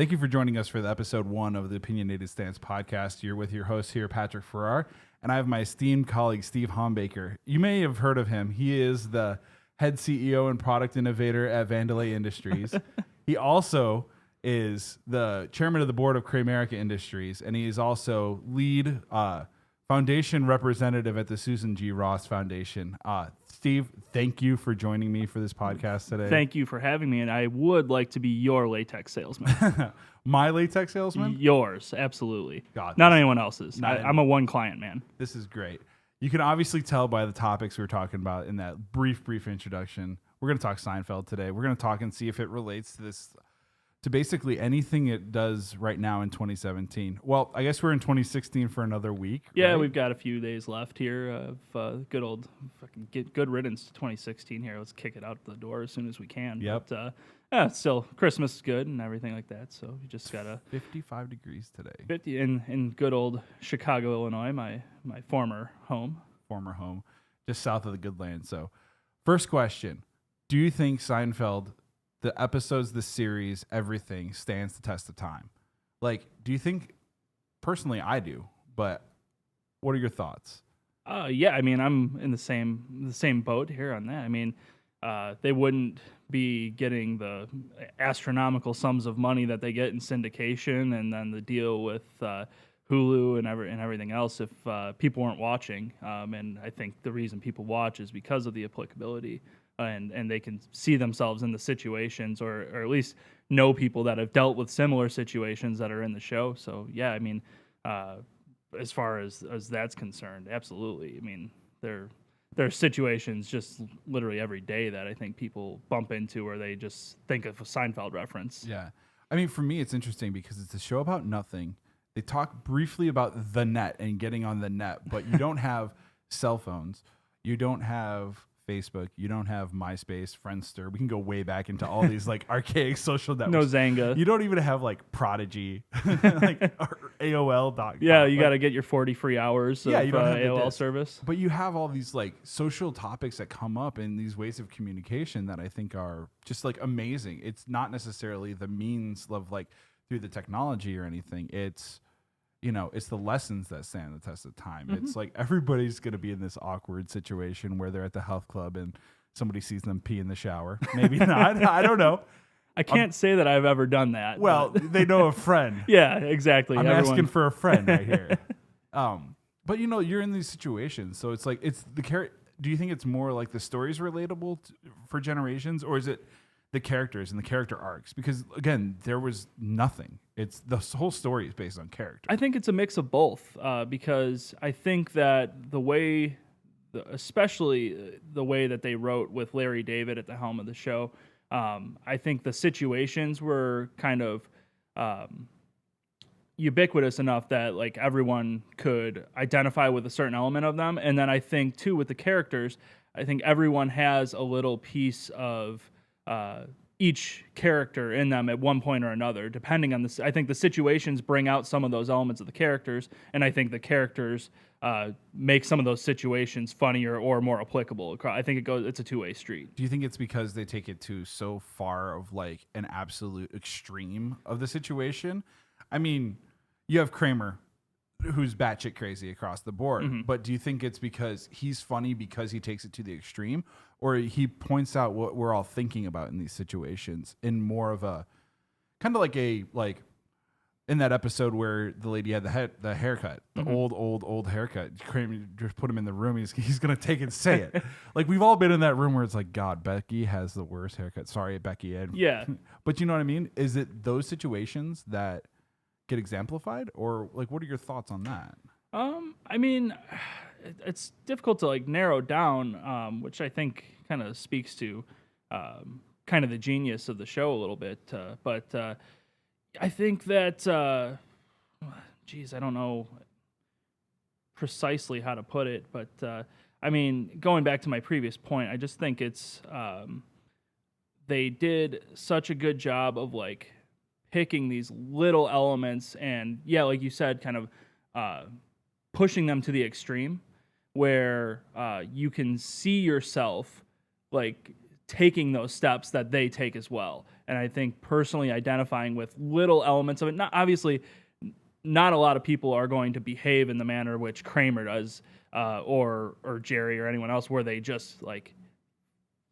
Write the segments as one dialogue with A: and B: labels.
A: Thank you for joining us for the episode 1 of the Opinionated Stance podcast. You're with your host here, Patrick Farrar, and I have my esteemed colleague, Steve Hombaker. You may have heard of him. He is the head CEO and product innovator at Vandalay Industries. He also is the chairman of the board of Kramerica Industries, and he is also lead foundation representative at the Susan G. Ross Foundation. Steve, thank you for joining me for this podcast today.
B: Thank you for having me, and I would like to be your latex salesman.
A: My latex salesman?
B: Yours, absolutely.
A: God,
B: not anyone else's. I'm a one client man.
A: This is great. You can obviously tell by the topics we're talking about in that brief introduction. We're going to talk Seinfeld today. We're going to talk and see if it relates to this, to basically anything it does right now in 2017. Well, I guess we're in 2016 for another week.
B: Yeah,
A: right? We've
B: we've got a few days left here of good old fucking good riddance to 2016 here. Let's kick it out the door as soon as we can.
A: Yep.
B: But still, Christmas is good and everything like that. So you just gotta
A: 55 degrees today.
B: 50 in good old Chicago, Illinois, my former home,
A: just south of the good land. So, first question: do you think Seinfeld, the episodes, the series, everything stands the test of time? Like, do you think? Personally, I do. But what are your thoughts?
B: Yeah, I mean, I'm in the same boat here on that. I mean, they wouldn't be getting the astronomical sums of money that they get in syndication, and then the deal with Hulu and everything else if people weren't watching. And I think the reason people watch is because of the applicability, and they can see themselves in the situations, or at least know people that have dealt with similar situations that are in the show. So yeah, I mean, as far as that's concerned, absolutely. I mean, there are situations just literally every day that I think people bump into where they just think of a Seinfeld reference.
A: Yeah. I mean, for me, it's interesting because it's a show about nothing. They talk briefly about the net and getting on the net, but you don't have cell phones. You don't have Facebook. You don't have MySpace, Friendster. We can go way back into all these like archaic social networks.
B: No Zanga.
A: You don't even have like Prodigy, like or AOL.com.
B: Yeah, you got to get your 40 free hours of
A: you don't have the
B: AOL
A: disc.
B: service.
A: But you have all these like social topics that come up in these ways of communication that I think are just like amazing. It's not necessarily the means of like through the technology or anything. It's, you know, it's the lessons that stand the test of time. Mm-hmm. It's like everybody's going to be in this awkward situation where they're at the health club and somebody sees them pee in the shower. Maybe not. I don't know.
B: I can't say that I've ever done that.
A: Well, they know a friend.
B: Yeah, exactly.
A: I'm asking for a friend right here. But you know, you're in these situations, so it's like it's the do you think it's more like the story's relatable for generations, or is it the characters and the character arcs? Because again, there was nothing. It's the whole story is based on character.
B: I think it's a mix of both, because I think that especially the way that they wrote with Larry David at the helm of the show, I think the situations were kind of ubiquitous enough that like everyone could identify with a certain element of them. And then I think too with the characters, I think everyone has a little piece of each character in them at one point or another, depending on I think the situations bring out some of those elements of the characters, and I think the characters make some of those situations funnier or more applicable. I think it's a two-way street.
A: Do you think it's because they take it to so far of like an absolute extreme of the situation? I mean, you have Kramer, who's batshit crazy across the board. Mm-hmm. But do you think it's because he's funny because he takes it to the extreme, or he points out what we're all thinking about in these situations in more of a kind of like in that episode where the lady had the haircut, the mm-hmm. old haircut. Kramer just put him in the room. He's gonna take and say it. Like we've all been in that room where it's like, God, Becky has the worst haircut. Sorry, Becky.
B: Yeah.
A: But you know what I mean? Is it those situations that get exemplified, or like what are your thoughts on that?
B: I mean, it's difficult to like narrow down, which I think kind of speaks to kind of the genius of the show a little bit. But I think that, I don't know precisely how to put it, but I mean, going back to my previous point, I just think it's they did such a good job of like picking these little elements and, yeah, like you said, kind of pushing them to the extreme where you can see yourself like taking those steps that they take as well. And I think personally identifying with little elements of it, not obviously not a lot of people are going to behave in the manner which Kramer does, or Jerry or anyone else, where they just like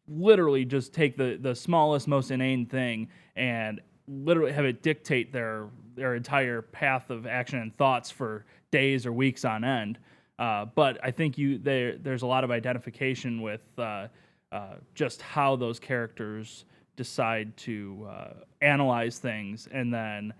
B: literally just take the smallest, most inane thing and literally have it dictate their entire path of action and thoughts for days or weeks on end. But I think there's a lot of identification with just how those characters decide to analyze things and then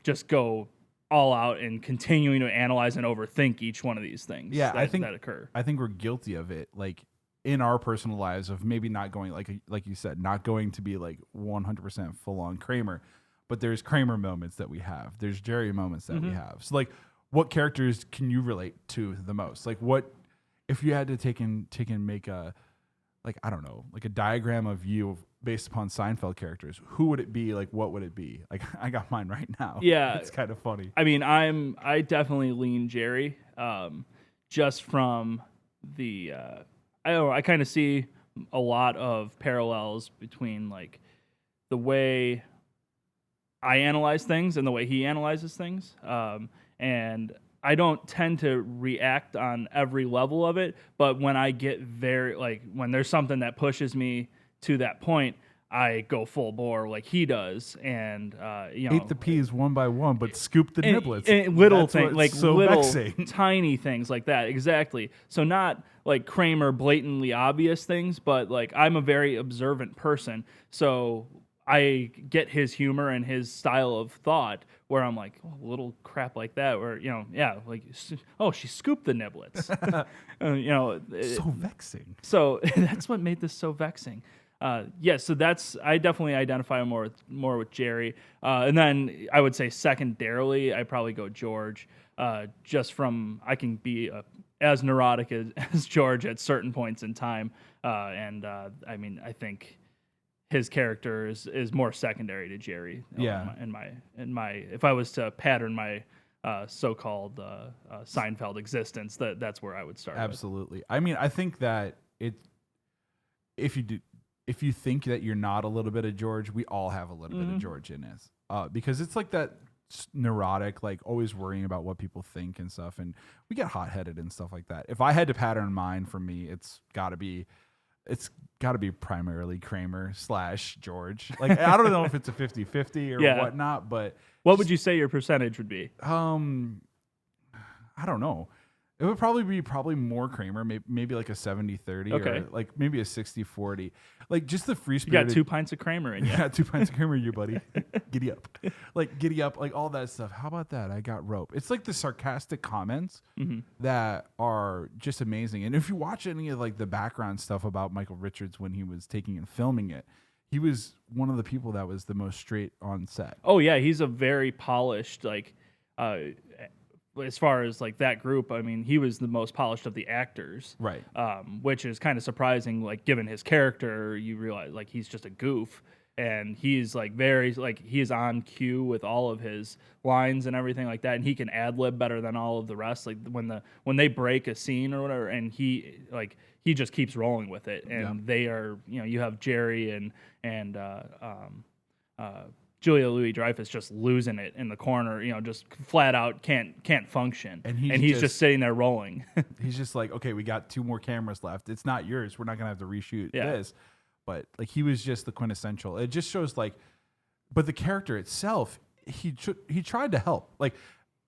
B: just go all out and continuing to analyze and overthink each one of these things that occur.
A: I think we're guilty of it, like in our personal lives, of maybe not going like you said, not going to be like 100% full on Kramer, but there's Kramer moments that we have. There's Jerry moments that we have. So like, what characters can you relate to the most? Like, what if you had to take and make a, like, I don't know, like a diagram of you based upon Seinfeld characters, who would it be? Like, what would it be? Like, I got mine right now.
B: Yeah.
A: It's kind of funny.
B: I mean, I definitely lean Jerry, just from the, I don't know, I kind of see a lot of parallels between like the way I analyze things and the way he analyzes things. And I don't tend to react on every level of it, but when I get when there's something that pushes me to that point, I go full bore like he does, and
A: eat the peas one by one, but scoop the niblets.
B: And little things, like
A: so
B: little
A: vexing.
B: tiny things like that. Exactly. So not like Kramer blatantly obvious things, but like I'm a very observant person, so I get his humor and his style of thought where I'm like, oh, little crap like that, where, like, oh, she scooped the niblets.
A: So vexing.
B: So that's what made this so vexing. So I definitely identify more with Jerry. And then I would say secondarily, I probably go George, just from, I can be as neurotic as George at certain points in time. I mean, I think his character is more secondary to Jerry.
A: Yeah.
B: In my if I was to pattern my so-called Seinfeld existence, that's where I would start.
A: Absolutely. I mean, I think that if you think that you're not a little bit of George, we all have a little bit of George in us, because it's like that neurotic, like always worrying about what people think and stuff, and we get hot-headed and stuff like that. If I had to pattern mine, for me, it's got to be primarily Kramer / George. Like, I don't know if it's a 50-50 or whatnot, but
B: what would you say your percentage would be?
A: I don't know. It would probably be more Kramer, maybe like a 70-30,
B: okay,
A: or like maybe a 60-40. Like, just the free spirit.
B: You got 2 pints of Kramer in you.
A: Yeah, 2 pints of Kramer in you, buddy. Giddy up. Like all that stuff. How about that? I got rope. It's like the sarcastic comments that are just amazing. And if you watch any of like the background stuff about Michael Richards when he was taking and filming it, he was one of the people that was the most straight on set.
B: Oh yeah, he's a very polished, like, as far as like that group, I mean, he was the most polished of the actors,
A: right?
B: Which is kind of surprising, like given his character. You realize like he's just a goof, and he's like very like he is on cue with all of his lines and everything like that, and he can ad lib better than all of the rest. Like when they break a scene or whatever, and he just keeps rolling with it, and they are, you have Jerry and Julia Louis-Dreyfus just losing it in the corner, just flat out can't function, and he's just sitting there rolling.
A: He's just like, okay, we got 2 more cameras left. It's not yours. We're not gonna have to reshoot this. But like, he was just the quintessential. It just shows like, but the character itself, he tried to help. Like,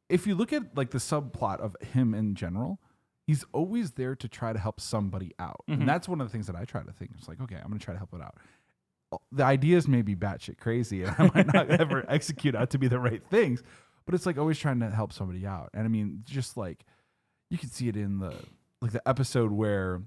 A: if you look at like the subplot of him in general, he's always there to try to help somebody out, and that's one of the things that I try to think. It's like, okay, I'm gonna try to help it out. The ideas may be batshit crazy, and I might not ever execute out to be the right things, but it's like always trying to help somebody out. And I mean, just like you can see it in the episode where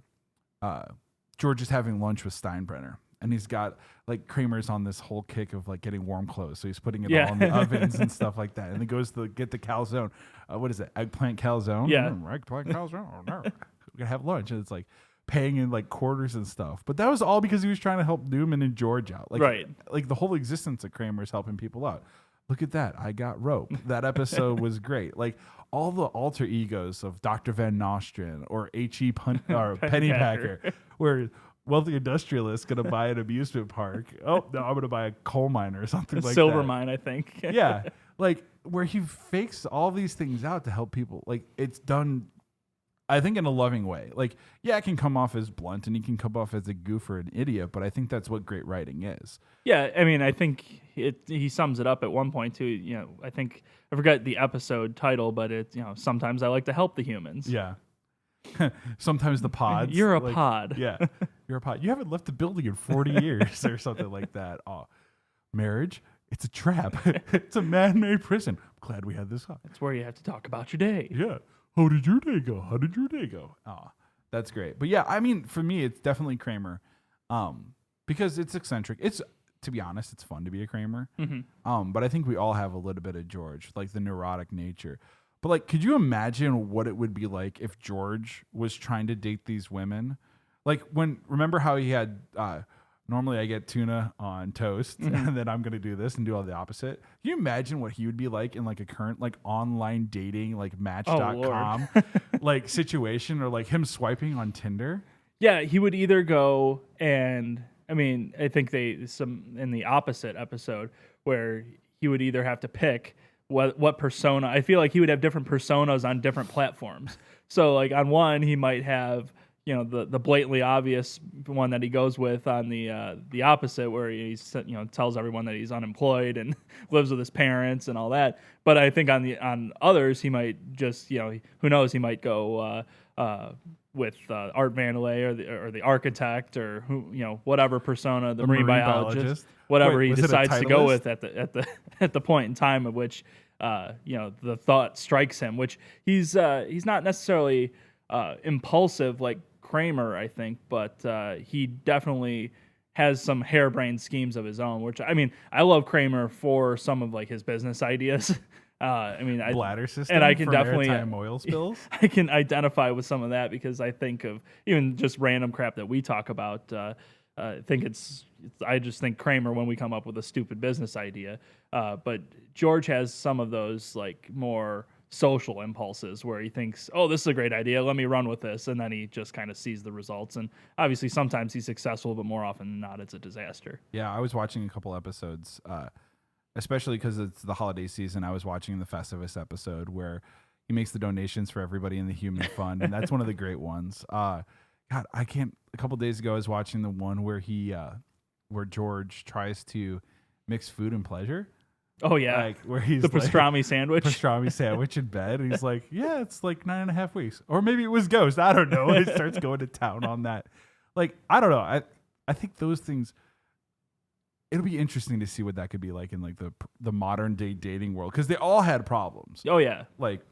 A: George is having lunch with Steinbrenner, and he's got like Kramer's on this whole kick of like getting warm clothes, so he's putting it all in the ovens and stuff like that, and he goes to get the calzone. What is it? Eggplant calzone?
B: Yeah,
A: eggplant calzone. Oh, no. We're gonna have lunch, and it's like paying in like quarters and stuff, but that was all because he was trying to help Newman and George out. Like,
B: right.
A: Like the whole existence of Kramer is helping people out. Look at that. I got rope. That episode was great. Like all the alter egos of Dr. Van Nostrand or H.E. or Pennypacker, where wealthy industrialist going to buy an amusement park? Oh, no, I'm going to buy a coal mine or something like
B: silver
A: that.
B: mine, I think.
A: Yeah. Like where he fakes all these things out to help people. Like it's done, I think, in a loving way. Like, yeah, it can come off as blunt and he can come off as a goof or an idiot, but I think that's what great writing is.
B: Yeah, I mean, I think he sums it up at one point too. You know, I think I forgot the episode title, but it's, you know, sometimes I like to help the humans.
A: Yeah. Sometimes the pods.
B: You're a pod.
A: Yeah. You're a pod. You haven't left the building in 40 years or something like that. Oh, marriage? It's a trap. It's a man-made prison. I'm glad we had this on.
B: That's where you have to talk about your day.
A: Yeah. How did your day go? How did your day go? Oh, that's great. But yeah, I mean, for me, it's definitely Kramer, because it's eccentric. It's, to be honest, it's fun to be a Kramer.
B: Mm-hmm.
A: But I think we all have a little bit of George, like the neurotic nature. But like, could you imagine what it would be like if George was trying to date these women? Like remember how he had, normally I get tuna on toast and then I'm going to do this and do all the opposite. Can you imagine what he would be like in like a current like online dating, like match.com like situation, or like him swiping on Tinder?
B: Yeah, he would either go and, I mean, I think in the opposite episode where he would either have to pick what persona. I feel like he would have different personas on different platforms. So like on one, he might have, you know, the blatantly obvious one that he goes with on the opposite, where he's, you know, tells everyone that he's unemployed and lives with his parents and all that. But I think on others, he might just, you know, who knows, he might go with Art Vandelay or the architect, or who, you know, whatever persona, the marine biologist, whatever. Wait, he decides to go with at the point in time at which you know, the thought strikes him, which he's not necessarily impulsive like Kramer, I think, but he definitely has some harebrained schemes of his own, which, I mean, I love Kramer for some of like his business ideas. I mean,
A: bladder system,
B: and I can definitely
A: oil spills.
B: I can identify with some of that because I think of even just random crap that we talk about. I think I just think Kramer when we come up with a stupid business idea. But George has some of those like more social impulses where he thinks, oh, this is a great idea, let me run with this, and then he just kind of sees the results. And obviously sometimes he's successful, but more often than not it's a disaster.
A: Yeah, I was watching a couple episodes, especially because it's the holiday season. I was watching the Festivus episode where he makes the donations for everybody in the Human Fund, and that's one of the great ones. God, I can't. A couple days ago, I was watching the one where where George tries to mix food and pleasure.
B: Oh yeah,
A: like where he's
B: the pastrami sandwich.
A: Pastrami sandwich in bed, and he's like, "Yeah, it's like 9.5 weeks, or maybe it was Ghost. I don't know." And he starts going to town on that. Like, I don't know. I think those things. It'll be interesting to see what that could be like in like the modern day dating world, because they all had problems.
B: Oh yeah,
A: like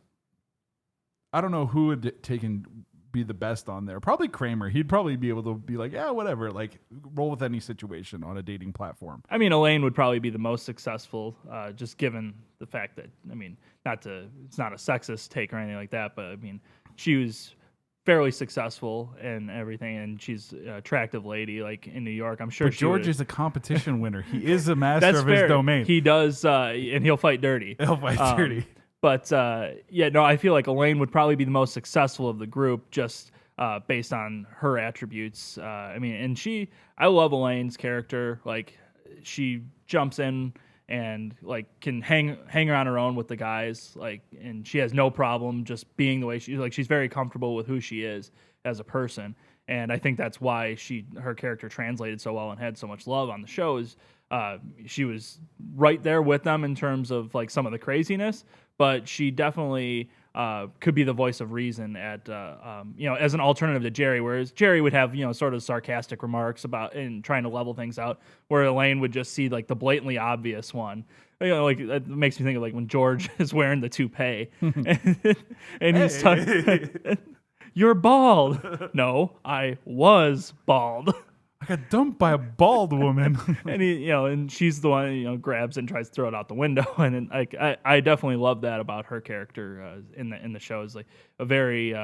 A: I don't know who would be the best on there. Probably Kramer. He'd probably be able to be like, yeah, whatever, like roll with any situation on a dating platform.
B: I mean, Elaine would probably be the most successful, just given the fact that, I mean, it's not a sexist take or anything like that, but I mean, she was fairly successful and everything, and she's an attractive lady, like in New York. I'm sure. But
A: George is a competition winner. He is a master of his domain.
B: He does, and he'll fight dirty.
A: He'll fight dirty.
B: But yeah, no, I feel like Elaine would probably be the most successful of the group, just based on her attributes. I mean, and I love Elaine's character. Like, she jumps in and like can hang on her own with the guys. Like, and she has no problem just being the way she's very comfortable with who she is as a person. And I think that's why her character translated so well and had so much love on the shows. She was right there with them in terms of like some of the craziness, but she definitely could be the voice of reason at as an alternative to Jerry, whereas Jerry would have sort of sarcastic remarks about and trying to level things out, where Elaine would just see like the blatantly obvious one. Like it makes me think of like when George is wearing the toupee and he's you're bald. No, I was bald.
A: I got dumped by a bald woman.
B: And and she's the one grabs and tries to throw it out the window. And I definitely love that about her character in the show. Is like a very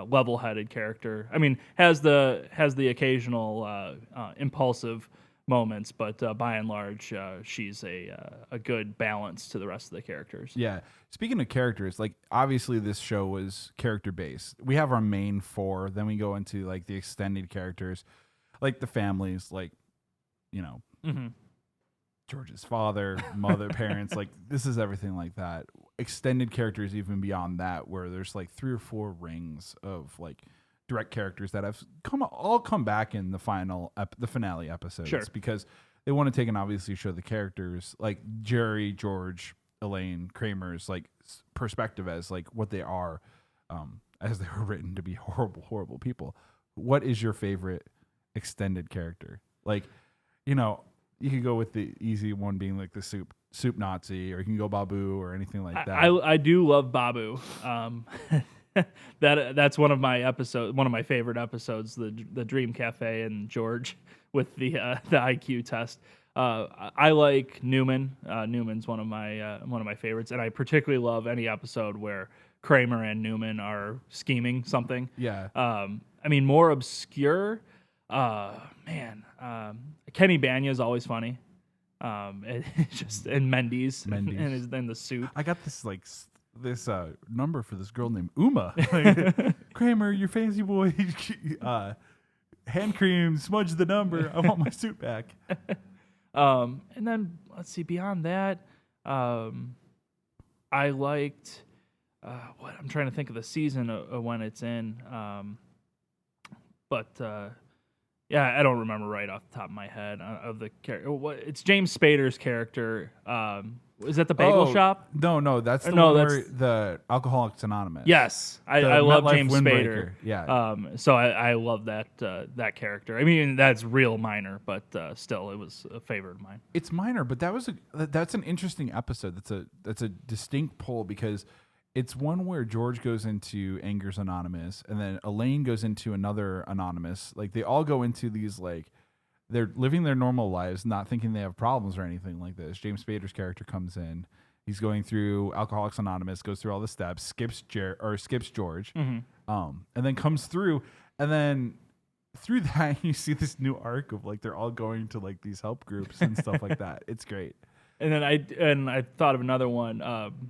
B: level-headed character. I mean, has the occasional impulsive moments, but by and large, she's a good balance to the rest of the characters.
A: Yeah. Speaking of characters, like obviously this show was character based. We have our main four, then we go into like the extended characters. like the families, like, you know, George's father, mother, parents, like this is everything like that. Extended characters even beyond that, where there's like 3 or 4 rings of like direct characters that have come back in the the finale episodes,
B: Sure.
A: because they want to take and obviously show the characters like Jerry, George, Elaine, Kramer's like perspective as like what they are, as they were written to be horrible people. What is your favorite extended character? Like, you know, you could go with the easy one being like the soup Nazi, or you can go Babu or anything like that.
B: I do love Babu. That's one of my favorite episodes, the Dream Cafe and George with the IQ test. I like Newman. Newman's one of my favorites, and I particularly love any episode where Kramer and Newman are scheming something.
A: Yeah.
B: I mean, more obscure. Kenny Banya is always funny. And Mendes. And the suit.
A: I got this number for this girl named Uma. Like, Kramer, your fancy boy, hand cream, smudge the number. I want my suit back.
B: And then let's see. Beyond that, I liked I'm trying to think of the season of when it's in. Yeah, I don't remember right off the top of my head of the character. It's James Spader's character. Is that the bagel shop?
A: No, that's the Alcoholics Anonymous.
B: Yes, I love James
A: Windbreaker.
B: Spader.
A: Yeah.
B: So I love that character. I mean, that's real minor, but still, it was a favorite of mine.
A: It's minor, but that's an interesting episode. That's a distinct pull, because it's one where George goes into Anger's Anonymous, and then Elaine goes into another Anonymous. Like, they all go into these, like, they're living their normal lives, not thinking they have problems or anything like this. James Spader's character comes in. He's going through Alcoholics Anonymous, goes through all the steps, skips George, and then comes through. And then through that, you see this new arc of, like, they're all going to, like, these help groups and stuff like that. It's great.
B: And then I thought of another one,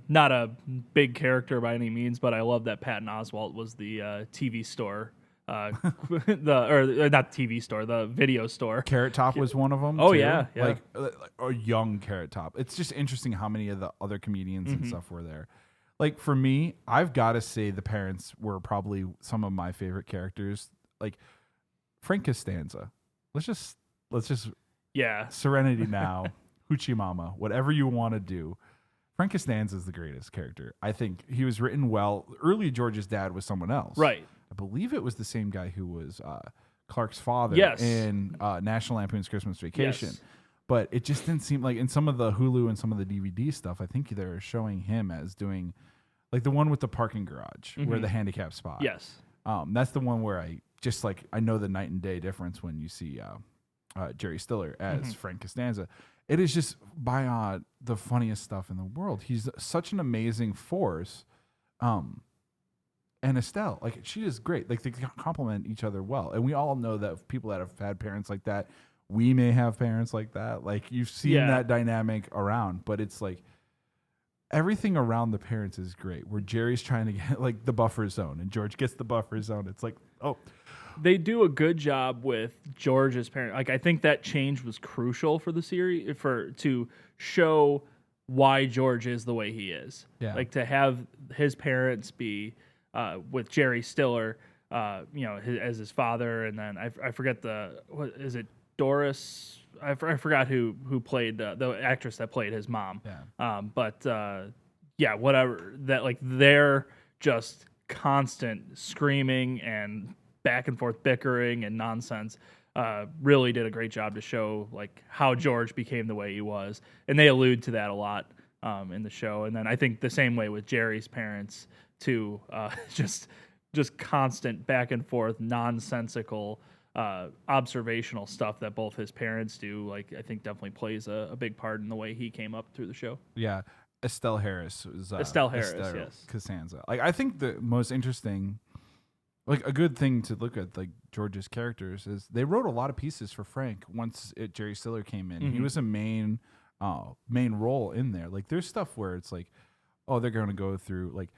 B: not a big character by any means, but I love that Patton Oswalt was the TV store, not TV store, the video store.
A: Carrot Top was one of them.
B: Oh
A: too.
B: yeah.
A: Like a young Carrot Top. It's just interesting how many of the other comedians and stuff were there. Like, for me, I've got to say the parents were probably some of my favorite characters. Like Frank Costanza. Let's just Serenity Now. Hoochie Mama, whatever you want to do. Frank Costanza is the greatest character. I think he was written well. Early George's dad was someone else.
B: Right.
A: I believe it was the same guy who was Clark's father in National Lampoon's Christmas Vacation.
B: Yes.
A: But it just didn't seem like, in some of the Hulu and some of the DVD stuff, I think they're showing him as doing, like, the one with the parking garage where the handicap spot.
B: Yes.
A: That's the one where I just, like, I know the night and day difference when you see Jerry Stiller as Frank Costanza. It is just by the funniest stuff in the world. He's such an amazing force. And Estelle, like, she is great. Like, they complement each other well. And we all know that people that have had parents like that, we may have parents like that. Like, you've seen that dynamic around, but it's like everything around the parents is great. Where Jerry's trying to get, like, the buffer zone and George gets the buffer zone. It's like, oh.
B: They do a good job with George's parents. Like, I think that change was crucial for the series to show why George is the way he is.
A: Yeah.
B: Like, to have his parents be with Jerry Stiller, as his father, and then I forget what is it, Doris? I forgot who played the actress that played his mom.
A: Yeah.
B: Whatever. That, like, they're just constant screaming and back and forth bickering and nonsense. Really did a great job to show, like, how George became the way he was, and they allude to that a lot in the show. And then I think the same way with Jerry's parents too, just constant back and forth nonsensical observational stuff that both his parents do. Like, I think definitely plays a big part in the way he came up through the show.
A: Yeah. Estelle Harris was
B: yes.
A: Costanza. Like, I think the most interesting, like, a good thing to look at, like, George's characters is they wrote a lot of pieces for Frank once Jerry Stiller came in. He was a main role in there. Like, there's stuff where it's like, oh, they're going to go through, like,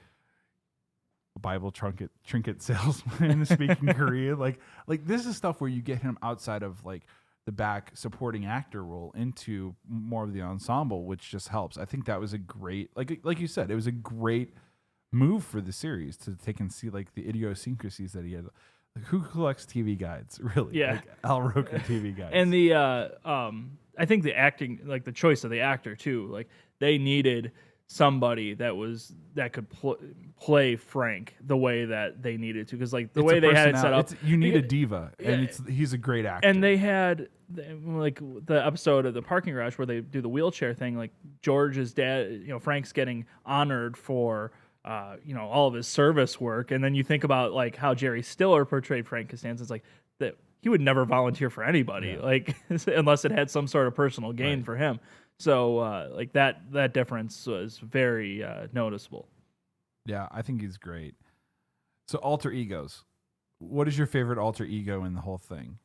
A: a Bible trinket salesman speaking Korean. Like this is stuff where you get him outside of like the back supporting actor role into more of the ensemble, which just helps. I think that was a great, like you said, it was a great move for the series to take and see like the idiosyncrasies that he had. Like, who collects TV guides, really?
B: Yeah.
A: Like Al Roker TV guides.
B: And the I think the acting, like the choice of the actor too, like they needed somebody that could play Frank the way that they needed to, because like the way they had it set up,
A: you need a diva, and he's a great actor.
B: and they had like the episode of the parking garage where they do the wheelchair thing. Like George's dad, Frank's getting honored for all of his service work, and then you think about like how Jerry Stiller portrayed Frank Costanza. It's like that he would never volunteer for anybody, like unless it had some sort of personal gain for him. So like that difference was very noticeable.
A: Yeah, I think he's great. So alter egos. What is your favorite alter ego in the whole thing?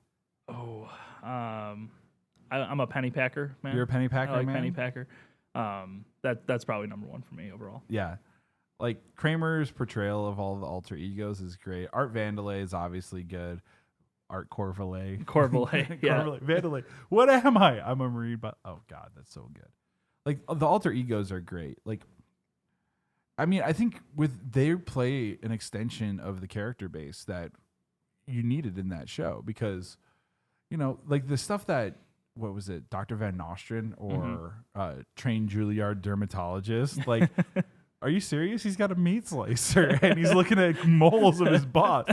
B: Oh, I'm a penny packer man.
A: You're a penny packer,
B: I like
A: man?
B: penny packer. That's probably number one for me overall.
A: Yeah. Like Kramer's portrayal of all the alter egos is great. Art Vandelay is obviously good. Art Corvalet.
B: Yeah.
A: Vandelay. What am I? I'm a Marine, but oh God, that's so good. Like the alter egos are great. Like, I mean, I think they play an extension of the character base that you needed in that show, because, like the stuff that, what was it, Dr. Van Nostrand or trained Juilliard dermatologist, like, are you serious? He's got a meat slicer and he's looking at moles of his boss.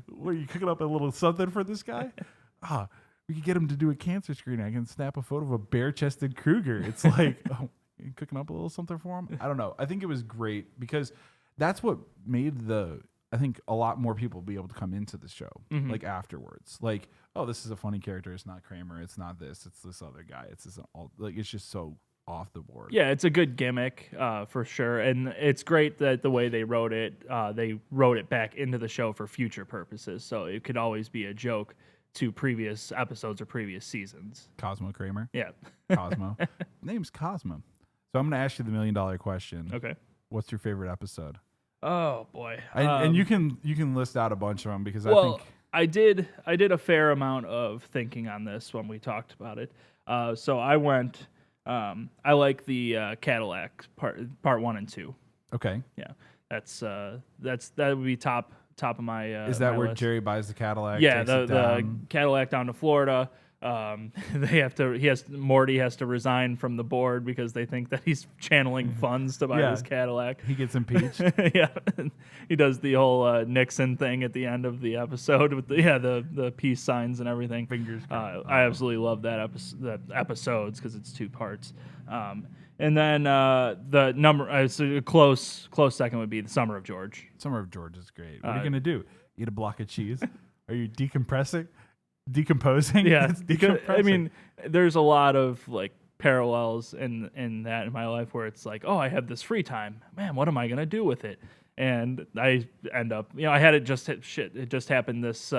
A: What, are you cooking up a little something for this guy? We could get him to do a cancer screening. I can snap a photo of a bare-chested cougar. It's like, oh, you cooking up a little something for him? I don't know. I think it was great because that's what made I think a lot more people be able to come into the show, like afterwards. Like, oh, this is a funny character. It's not Kramer. It's not this. It's this other guy. It's this it's just so off the board.
B: Yeah, it's a good gimmick for sure, and it's great that the way they wrote it back into the show for future purposes, so it could always be a joke to previous episodes or previous seasons.
A: Cosmo Kramer.
B: Yeah.
A: Cosmo. Name's Cosmo. So I'm going to ask you the $1 million question.
B: Okay.
A: What's your favorite episode?
B: Oh boy.
A: And you can list out a bunch of them, because
B: I did a fair amount of thinking on this when we talked about it. So I went. I like the Cadillac part 1 and 2.
A: Okay.
B: Yeah, that would be top of my.
A: Is that
B: my
A: where
B: list.
A: Jerry buys the Cadillac?
B: Yeah, the Cadillac down to Florida. Morty has to resign from the board because they think that he's channeling funds to buy this Cadillac.
A: He gets impeached.
B: Yeah, he does the whole Nixon thing at the end of the episode with the peace signs and everything.
A: Fingers.
B: I absolutely love that episodes because it's 2 parts. And then the number, so a close second would be the Summer of George.
A: Summer of George is great. What are you gonna do? Eat a block of cheese? Are you decomposing?
B: Yeah,
A: It's decompressing.
B: I mean, there's a lot of like parallels in that in my life where it's like, oh, I have this free time, man. What am I gonna do with it? And I end up, I had it just it just happened this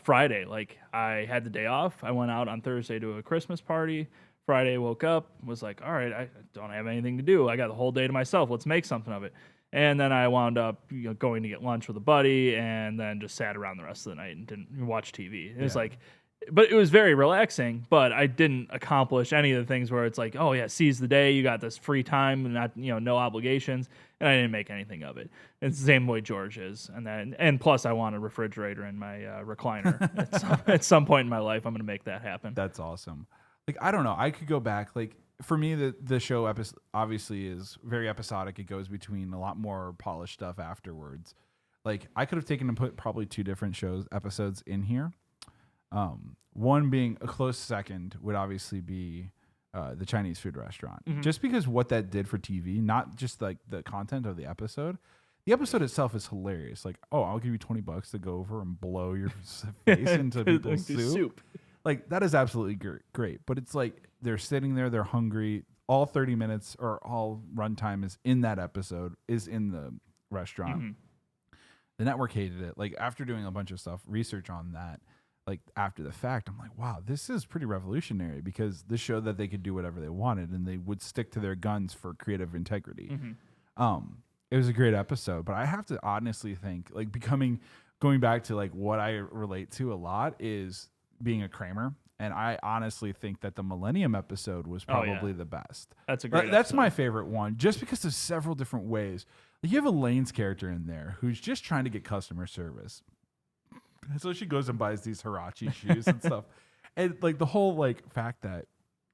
B: Friday. Like I had the day off. I went out on Thursday to a Christmas party. Friday, woke up, was like, all right, I don't have anything to do. I got the whole day to myself. Let's make something of it. And then I wound up going to get lunch with a buddy, and then just sat around the rest of the night and didn't watch TV. It was like, but it was very relaxing, but I didn't accomplish any of the things where it's like, oh yeah, seize the day. You got this free time and not, no obligations. And I didn't make anything of it. It's the same way George is. And plus I want a refrigerator in my recliner. At some point in my life, I'm going to make that happen.
A: That's awesome. Like, I don't know. I could go back. Like, for me, the show obviously is very episodic. It goes between a lot more polished stuff afterwards. Like, I could have taken and put probably 2 different episodes in here. One being a close second would obviously be the Chinese food restaurant. Mm-hmm. Just because what that did for TV, not just like the content of the episode. The episode itself is hilarious. Like, oh, I'll give you $20 to go over and blow your face into people's soup. Like, that is absolutely great. But it's like they're sitting there, they're hungry. All 30 minutes or all runtime is in that episode, is in the restaurant. Mm-hmm. The network hated it. Like, after doing a bunch of research on that, like, after the fact, I'm like, wow, this is pretty revolutionary, because this showed that they could do whatever they wanted and they would stick to their guns for creative integrity. Mm-hmm. It was a great episode, but I have to honestly think like going back to like what I relate to a lot is being a Kramer. And I honestly think that the Millennium episode was probably the best.
B: That's a great
A: That's
B: episode.
A: my favorite one, just because there's several different ways. Like you have Elaine's character in there who's just trying to get customer service. And so she goes and buys these Hirachi shoes and stuff. And like the whole like fact that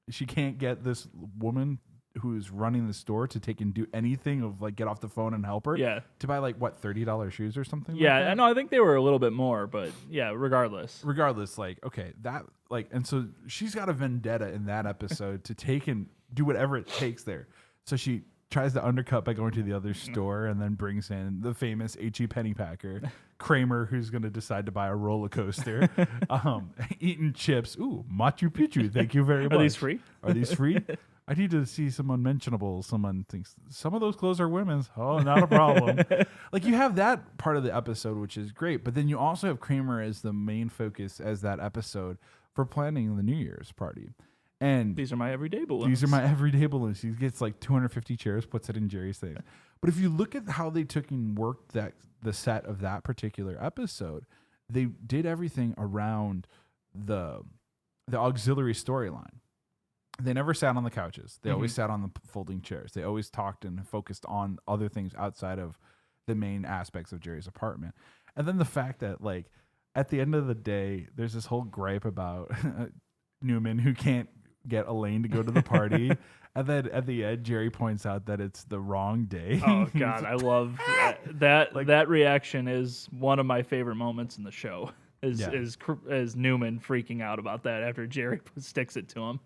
A: she can't get this woman who's running the store to take and do anything of like get off the phone and help her to buy like what $30 shoes or something like that?
B: I know. I think they were a little bit more, but yeah, regardless,
A: like okay, that like, and so she's got a vendetta in that episode to take and do whatever it takes there. So she tries to undercut by going to the other store and then brings in the famous H.E. Pennypacker, Kramer, who's going to decide to buy a roller coaster, eating chips. Ooh, Machu Picchu. Thank you very much.
B: Are these free?
A: Are these free? I need to see some unmentionables. Someone thinks some of those clothes are women's. Oh, not a problem. Like you have that part of the episode, which is great. But then you also have Kramer as the main focus as that episode for planning the New Year's party. And
B: these are my everyday balloons.
A: These are my everyday balloons. He gets like 250 chairs, puts it in Jerry's thing. But if you look at how they took and worked the set of that particular episode, they did everything around the auxiliary storyline. They never sat on the couches. They always sat on the folding chairs. They always talked and focused on other things outside of the main aspects of Jerry's apartment. And then the fact that like at the end of the day, there's this whole gripe about Newman who can't get Elaine to go to the party. And then at the end, Jerry points out that it's the wrong day.
B: Oh God, I love that. Like, that reaction is one of my favorite moments in the show. Is Newman freaking out about that after Jerry sticks it to him.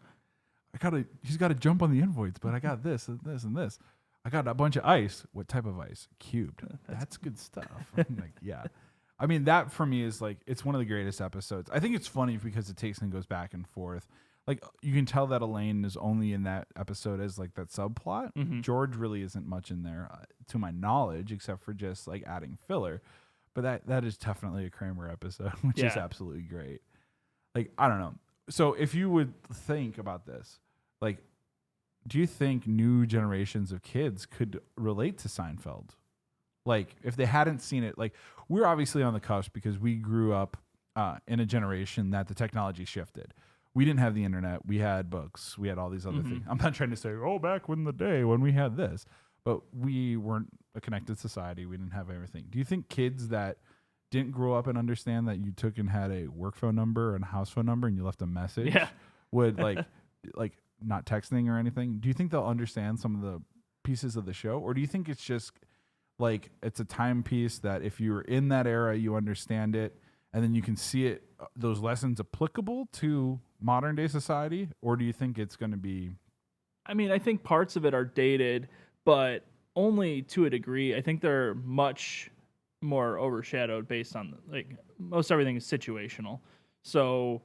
A: He's got to jump on the invoice, but I got this and this and this. I got a bunch of ice. What type of ice? Cubed. That's good stuff. I'm like, yeah. I mean, that for me is like, it's one of the greatest episodes. I think it's funny because it takes and goes back and forth. Like you can tell that Elaine is only in that episode as like that subplot. Mm-hmm. George really isn't much in there to my knowledge, except for just like adding filler. But that is definitely a Kramer episode, which is absolutely great. Like, I don't know. So if you would think about this, like, do you think new generations of kids could relate to Seinfeld? Like, if they hadn't seen it, like, we're obviously on the cusp because we grew up in a generation that the technology shifted. We didn't have the internet. We had books. We had all these other things. I'm not trying to say, back in the day when we had this. But we weren't a connected society. We didn't have everything. Do you think kids that didn't grow up and understand that you took and had a work phone number and a house phone number and you left a message would like not texting or anything? Do you think they'll understand some of the pieces of the show? Or do you think it's just like it's a timepiece that if you were in that era, you understand it and then you can see it, those lessons applicable to modern day society? Or do you think it's going to be...
B: I mean, I think parts of it are dated, but only to a degree. I think they're much more overshadowed based on like most everything is situational. So,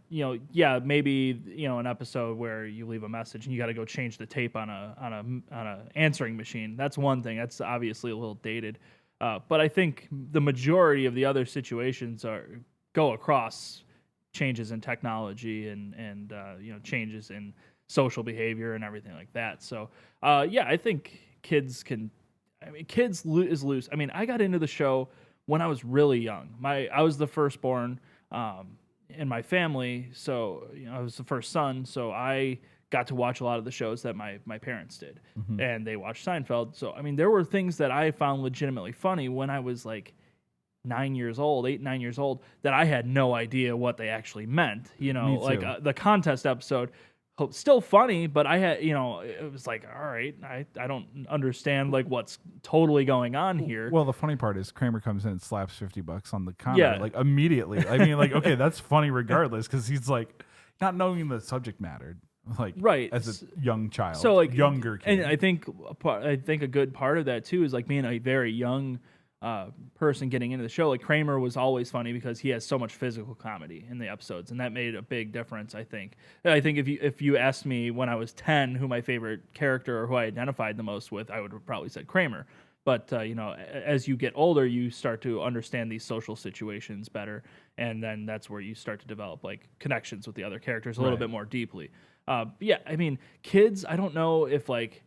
B: maybe an episode where you leave a message and you got to go change the tape on a answering machine. That's one thing. That's obviously a little dated. But I think the majority of the other situations go across changes in technology and changes in social behavior and everything like that. So, I think kids is loose. I mean, I got into the show when I was really young. I was the firstborn in my family, so I was the first son. So I got to watch a lot of the shows that my parents did, and they watched Seinfeld. So I mean, there were things that I found legitimately funny when I was like 9 years old, that I had no idea what they actually meant. Like the contest episode. Still funny, but I had, it was like, all right, I don't understand like what's totally going on here.
A: Well, the funny part is Kramer comes in and slaps $50 on the counter, like immediately. I mean, like, okay, that's funny regardless, because he's like not knowing the subject matter, like as a young child,
B: so like
A: younger kid.
B: And I think a good part of that too is like being a very young person getting into the show. Like Kramer was always funny because he has so much physical comedy in the episodes, and that made a big difference. I think if you asked me when I was 10 who my favorite character or who I identified the most with, I would have probably said Kramer. But as you get older, you start to understand these social situations better, and then that's where you start to develop like connections with the other characters a little bit more deeply. I mean, kids, I don't know if like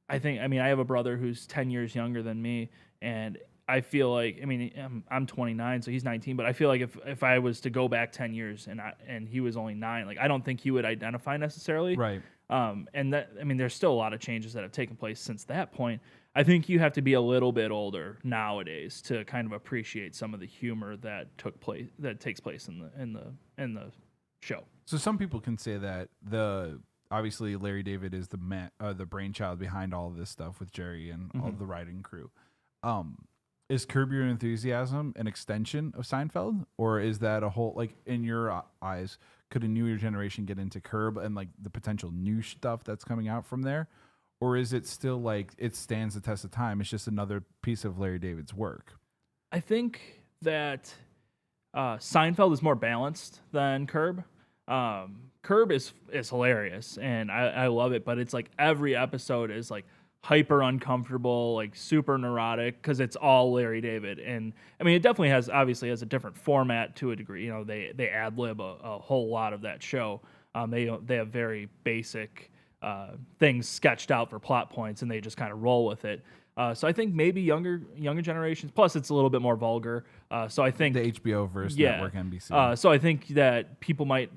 B: I think, I mean, I have a brother who's 10 years younger than me, and I feel like, I mean, I'm 29, so he's 19, but I feel like if I was to go back 10 years and he was only 9, like I don't think he would identify necessarily.
A: Right.
B: And that, I mean, there's still a lot of changes that have taken place since that point. I think you have to be a little bit older nowadays to kind of appreciate some of the humor that takes place in the show.
A: So some people can say that obviously Larry David is the brainchild behind all of this stuff with Jerry and all the writing crew. Is Curb Your Enthusiasm an extension of Seinfeld, or is that a whole, like, in your eyes, could a newer generation get into Curb and like the potential new stuff that's coming out from there, or is it still like it stands the test of time? It's just another piece of Larry David's work.
B: I think that Seinfeld is more balanced than Curb. Curb is hilarious and I love it, but it's like every episode is like hyper uncomfortable, like super neurotic, because it's all Larry David. And I mean, it definitely obviously has a different format to a degree. You know, they ad lib a whole lot of that show. They have very basic things sketched out for plot points, and they just kind of roll with it. So I think maybe younger generations. Plus, it's a little bit more vulgar. So I think
A: the HBO versus network NBC.
B: So I think that people might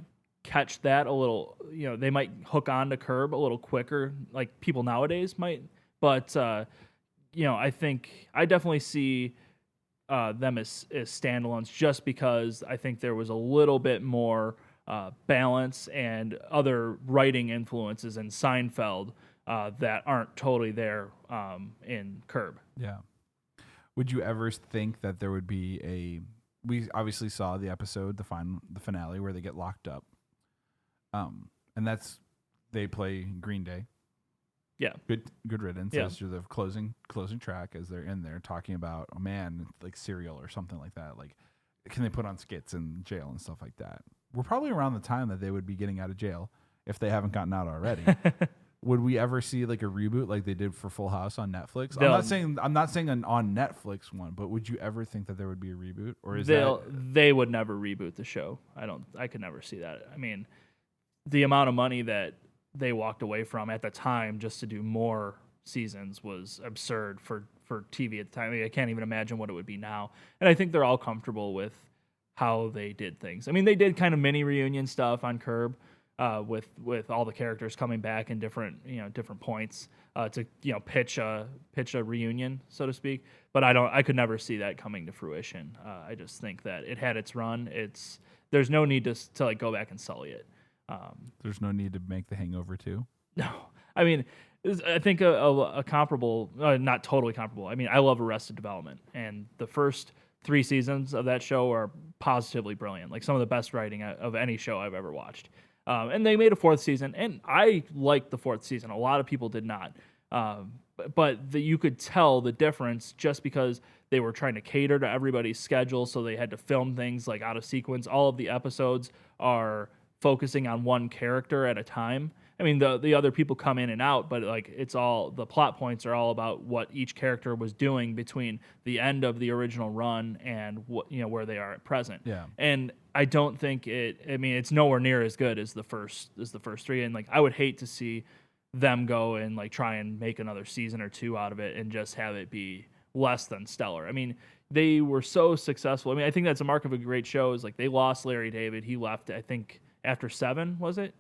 B: catch that a little. You know, they might hook on to Curb a little quicker, like people nowadays might. But you know, I think I definitely see them as standalones, just because I think there was a little bit more balance and other writing influences in Seinfeld that aren't totally there in Curb.
A: Yeah. Would you ever think that there would be we obviously saw the episode, the finale where they get locked up. And they play Green Day.
B: Yeah.
A: Good riddance.
B: Yeah.
A: As to the closing track as they're in there talking about, oh man, like cereal or something like that. Like, can they put on skits in jail and stuff like that? We're probably around the time that they would be getting out of jail if they haven't gotten out already. Would we ever see like a reboot like they did for Full House on Netflix? I'm not saying an on Netflix one, but would you ever think that there would be a reboot, or is
B: they would never reboot the show? I could never see that. I mean, the amount of money that they walked away from at the time just to do more seasons was absurd for TV at the time. I mean, I can't even imagine what it would be now. And I think they're all comfortable with how they did things. I mean, they did kind of mini reunion stuff on Curb with all the characters coming back in different points to pitch a reunion, so to speak. But I could never see that coming to fruition. I just think that it had its run. There's no need to like go back and sully it.
A: There's no need to make The Hangover 2?
B: No. I mean, I think a comparable, not totally comparable. I mean, I love Arrested Development, and the first 3 seasons of that show are positively brilliant. Like some of the best writing of any show I've ever watched. And they made a 4th season, and I liked the 4th season. A lot of people did not. But you could tell the difference just because they were trying to cater to everybody's schedule, so they had to film things like out of sequence. All of the episodes are focusing on one character at a time. I mean, the other people come in and out, but like it's all, the plot points are all about what each character was doing between the end of the original run and what where they are at present.
A: Yeah.
B: And I don't think it's nowhere near as good as the first 3. And like I would hate to see them go and like try and make another season or 2 out of it and just have it be less than stellar. I mean, they were so successful. I mean, I think that's a mark of a great show is like they lost Larry David. He left, I think, after 7, was it?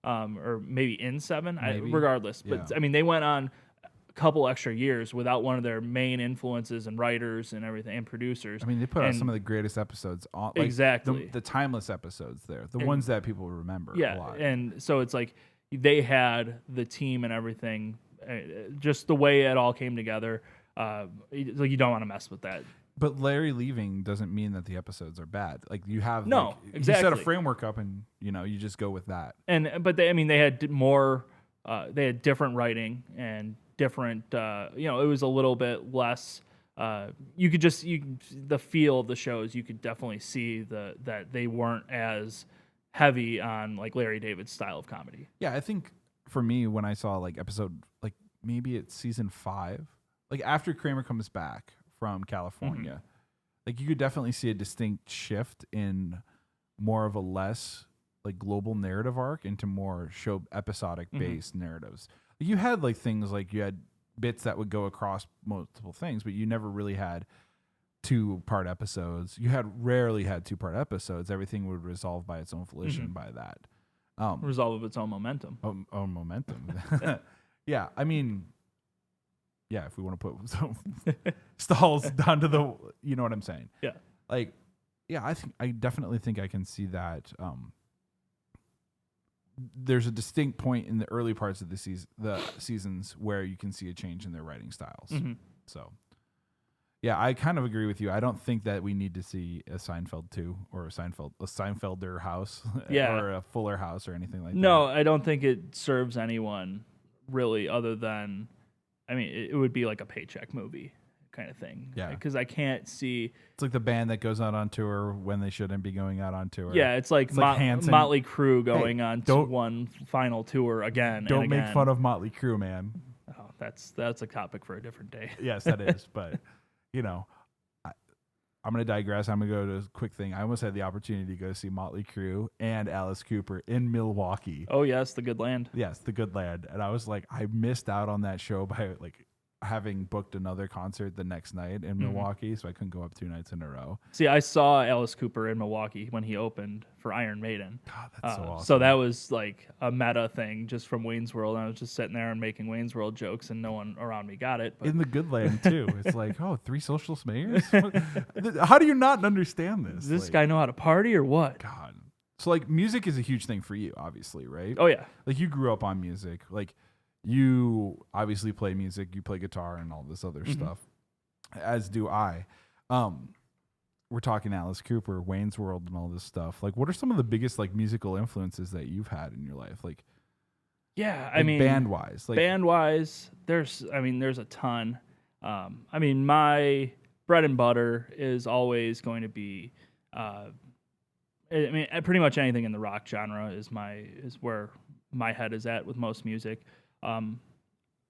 B: Or maybe in 7, regardless. But yeah. I mean, they went on a couple extra years without one of their main influences and writers and everything and producers.
A: I mean, they put out some of the greatest episodes on, like
B: exactly
A: the timeless episodes there, the ones that people remember.
B: Yeah,
A: a lot.
B: And so it's like they had the team and everything, just the way it all came together. Like you don't want to mess with that.
A: But Larry leaving doesn't mean that the episodes are bad. Like you have
B: exactly.
A: You set a framework up, and you just go with that.
B: But they had more. They had different writing and different. It was a little bit less. You could the feel of the shows. You could definitely see that they weren't as heavy on like Larry David's style of comedy.
A: Yeah, I think for me when I saw like episode like maybe it's season 5, like after Kramer comes back from California, like you could definitely see a distinct shift in more of a less like global narrative arc into more show episodic based narratives. You had like things like you had bits that would go across multiple things, but you never really had 2-part episodes. You rarely had 2-part episodes. Everything would resolve by its own volition by that.
B: Resolve of its own momentum.
A: Own momentum. Yeah, I mean, yeah, if we want to put some stalls down to the, you know what I'm saying?
B: Yeah.
A: Like, yeah, I definitely think I can see that. There's a distinct point in the early parts of the seasons where you can see a change in their writing styles. So, yeah, I kind of agree with you. I don't think that we need to see a Seinfeld 2 or a Seinfelder house or a Fuller house or anything like that.
B: No, I don't think it serves anyone really, other than, I mean, it would be like a paycheck movie kind of thing.
A: Yeah.
B: Because I can't see.
A: It's like the band that goes out on tour when they shouldn't be going out on tour.
B: Yeah, it's like
A: Hanson.
B: Motley Crue going on to one final tour again.
A: Don't make fun of Motley Crue, man.
B: Oh, that's a topic for a different day.
A: Yes, that is. But, you know, I'm going to digress. I'm going to go to a quick thing. I almost had the opportunity to go see Motley Crue and Alice Cooper in Milwaukee.
B: Oh, yes, the good land.
A: Yes, the good land. And I was like, I missed out on that show by like having booked another concert the next night in Milwaukee, so I couldn't go up 2 nights in a row.
B: See, I saw Alice Cooper in Milwaukee when he opened for Iron Maiden.
A: God, that's so awesome.
B: So that was like a meta thing just from Wayne's World. And I was just sitting there and making Wayne's World jokes, and no one around me got it. But.
A: In the good land, too. It's like, oh, 3 socialist mayors? How do you not understand this?
B: Does this guy know how to party or what?
A: God. So, like, music is a huge thing for you, obviously, right?
B: Oh, yeah.
A: Like, you grew up on music. Like, you obviously play music, you play guitar and all this other stuff, as do I. We're talking Alice Cooper, Wayne's World, and all this stuff. Like, what are some of the biggest like musical influences that you've had in your life? Like,
B: yeah,
A: I mean, band wise,
B: there's a ton. I mean, my bread and butter is always going to be, I mean, pretty much anything in the rock genre is where my head is at with most music.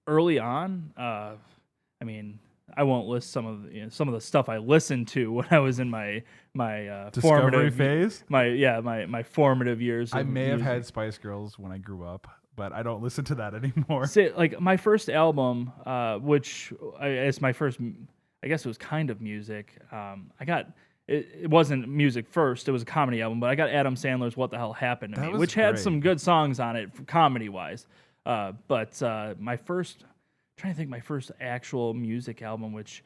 B: Early on, I mean, I won't list some of the stuff I listened to when I was in my
A: discovery phase.
B: My formative years.
A: I may have had Spice Girls when I grew up, but I don't listen to that anymore.
B: See, like my first album, which is my first, I guess it was kind of music. I got. It wasn't music first; it was a comedy album. But I got Adam Sandler's "What the Hell Happened to Me," which had some good songs on it, comedy wise. But my first, trying to think, my first actual music album, which,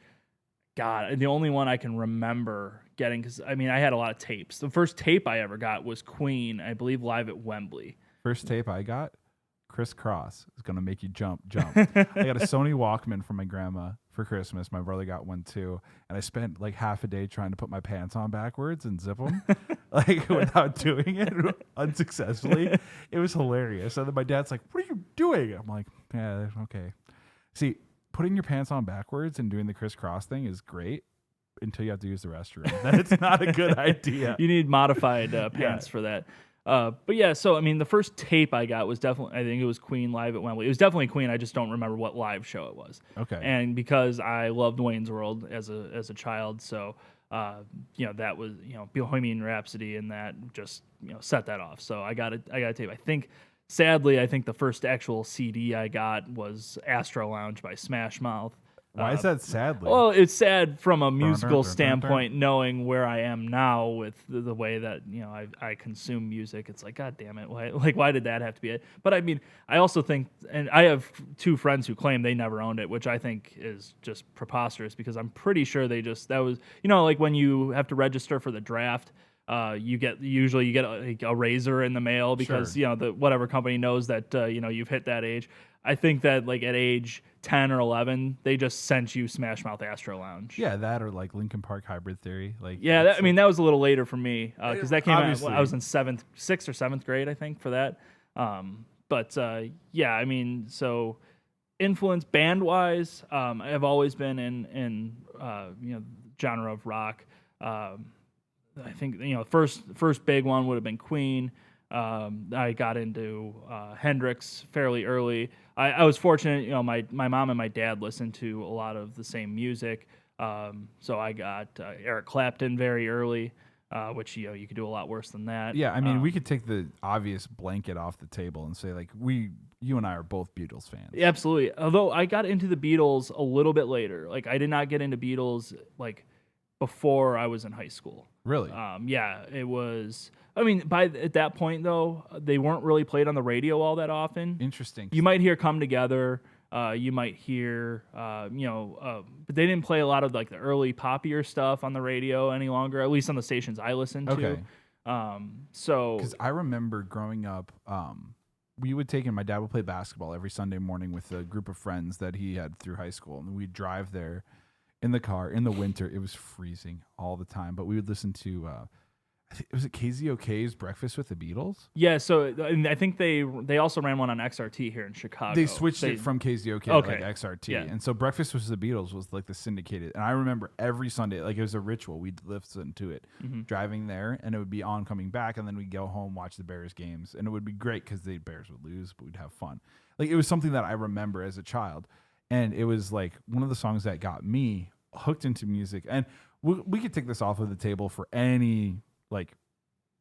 B: God, the only one I can remember getting, because I mean, I had a lot of tapes. The first tape I ever got was Queen, I believe, live at Wembley.
A: First tape I got, Criss Cross is gonna make you jump. I got a Sony Walkman from my grandma for Christmas. My brother got one too, and I spent like half a day trying to put my pants on backwards and zip them, like without doing it unsuccessfully. It was hilarious. And then my dad's like, "What are you doing?" I'm like, "Yeah, okay." See, putting your pants on backwards and doing the crisscross thing is great until you have to use the restroom. Then it's not a good idea.
B: You need modified pants for that. But yeah, so I mean, the first tape I got was definitely, I think it was Queen live at Wembley. It was definitely Queen. I just don't remember what live show it was.
A: Okay.
B: And because I loved Wayne's World as a child, so that was Bohemian Rhapsody, and that just set that off. So I got a tape. I think, sadly, the first actual CD I got was Astro Lounge by Smash Mouth.
A: Why is that sadly?
B: Well, it's sad from a musical standpoint, knowing where I am now with the way that I consume music. It's like, God damn it, why did that have to be it? But I mean, I also think, and I have 2 friends who claim they never owned it, which I think is just preposterous, because I'm pretty sure that was like when you have to register for the draft. You usually get a razor in the mail because the whatever company knows that you've hit that age. I think that like at age 10 or 11, they just sent you Smash Mouth Astro Lounge.
A: Yeah, that or like Linkin Park Hybrid Theory. Like
B: I mean that was a little later for me because that came out when I was in 6th or 7th grade, I think, for that. I mean, so influence band wise, I've always been in genre of rock. I think first big one would have been Queen. I got into Hendrix fairly early. I was fortunate, my mom and my dad listened to a lot of the same music. So I got Eric Clapton very early, which you could do a lot worse than that.
A: Yeah, I mean, we could take the obvious blanket off the table and say like we you and I are both Beatles fans.
B: Yeah, absolutely. Although I got into the Beatles a little bit later. Like I did not get into Beatles like before I was in high school.
A: Really?
B: Yeah, it was. I mean, at that point though, they weren't really played on the radio all that often.
A: Interesting.
B: You might hear "Come Together." You might hear, but they didn't play a lot of like the early poppier stuff on the radio any longer. At least on the stations I listened
A: Okay.
B: to. So
A: Because I remember growing up, we would take, and my dad would play basketball every Sunday morning with a group of friends that he had through high school, and we'd drive there in the car in the winter. It was freezing all the time, but we would listen to was it KZOK's Breakfast with the Beatles?
B: yeah, so and I think they also ran one on XRT here in Chicago.
A: They switched it from KZOK to like XRT.
B: Yeah.
A: And so Breakfast with the Beatles was like the syndicated. And I remember every Sunday, like it was a ritual. We'd listen to it driving there, and it would be on coming back. And then we'd go home, watch the Bears games. And it would be great because the Bears would lose, but we'd have fun. Like it was something that I remember as a child. And it was like one of the songs that got me hooked into music. And we could take this off of the table for any like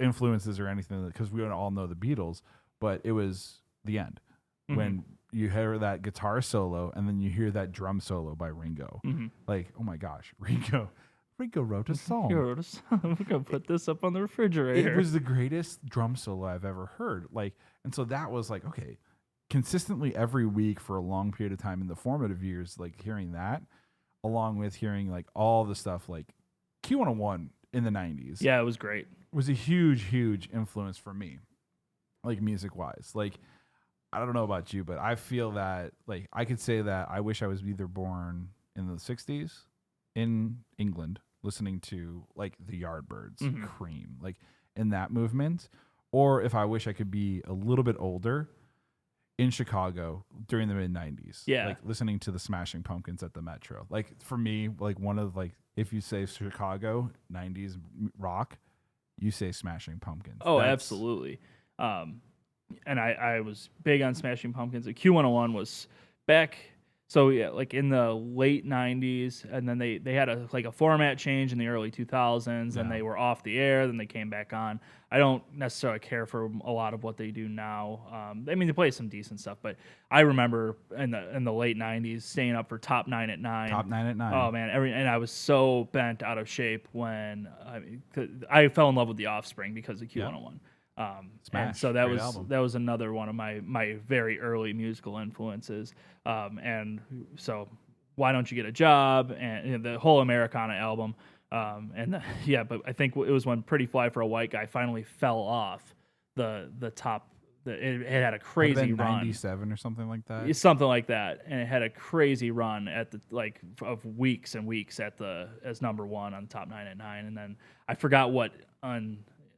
A: influences or anything because we all know the Beatles, but it was The End when you hear that guitar solo and then you hear that drum solo by Ringo. Like, oh my gosh, Ringo wrote a song.
B: We're gonna put this up on the refrigerator.
A: It was the greatest drum solo I've ever heard. Like, and so that was like, okay, consistently every week for a long period of time in the formative years, like hearing that along with hearing like all the stuff like Q101 in the 90s.
B: Yeah, it was great.
A: Was a huge influence for me, like music wise. Like, I don't know about you, but I feel that like I could say that I wish I was either born in the 60s in England, listening to like the Yardbirds, Cream, like in that movement, or if I wish I could be a little bit older in Chicago during the mid 90s.
B: Yeah.
A: Like listening to the Smashing Pumpkins at the Metro. Like for me, like one of like, if you say Chicago 90s rock, you say Smashing Pumpkins.
B: Oh, absolutely. And I was big on Smashing Pumpkins. Q101 was back. So yeah, like in the late 90s, and then they had a format change in the early 2000s, and they were off the air, then they came back on. I don't necessarily care for a lot of what they do now. I mean, they play some decent stuff, but I remember in the late 90s staying up for Top 9 at 9.
A: Top 9 at 9.
B: Oh man, and I was so bent out of shape when I fell in love with The Offspring because of Q101. And so that was another one of my very early musical influences. And so Why Don't You Get a Job and the whole Americana album. But I think it was when Pretty Fly for a White Guy finally fell off the top. It had a crazy run.
A: 97 or something like that.
B: Something like that, and it had a crazy run at the of weeks and weeks as number one on Top 9 at 9, and then I forgot what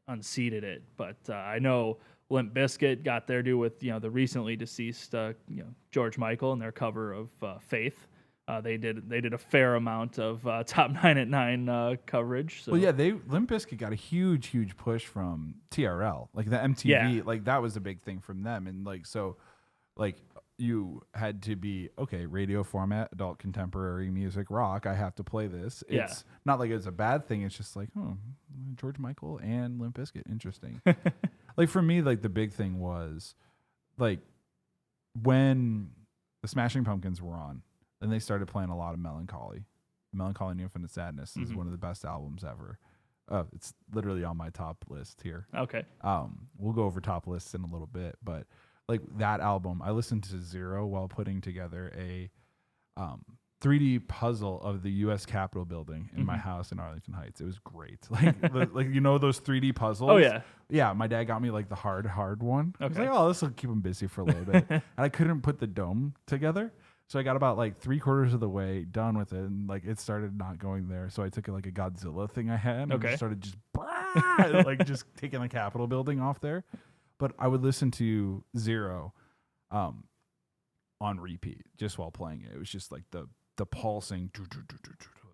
B: unseated it, but I know Limp Bizkit got their due with the recently deceased George Michael and their cover of Faith. They did a fair amount of Top 9 at 9 coverage. So.
A: Well, yeah, Limp Bizkit got a huge push from TRL, like the MTV, like that was a big thing from them, and you had to be radio format, adult contemporary music, rock. I have to play this. It's not like it's a bad thing. It's just like, George Michael and Limp Bizkit, interesting. Like for me, like the big thing was like when the Smashing Pumpkins were on. Then they started playing a lot of Melancholy. Melancholy and Infinite Sadness is one of the best albums ever. It's literally on my top list here.
B: Okay.
A: We'll go over top lists in a little bit, but like that album, I listened to Zero while putting together a 3D puzzle of the U.S. Capitol building in my house in Arlington Heights. It was great. Like those 3D puzzles.
B: Oh yeah.
A: Yeah, my dad got me like the hard one.
B: Okay.
A: I was like, this will keep him busy for a little bit. And I couldn't put the dome together. So I got about like 3/4 of the way done with it, and like it started not going there. So I took like a Godzilla thing I had, and started just just taking the Capitol building off there. But I would listen to Zero, on repeat just while playing it. It was just like the pulsing.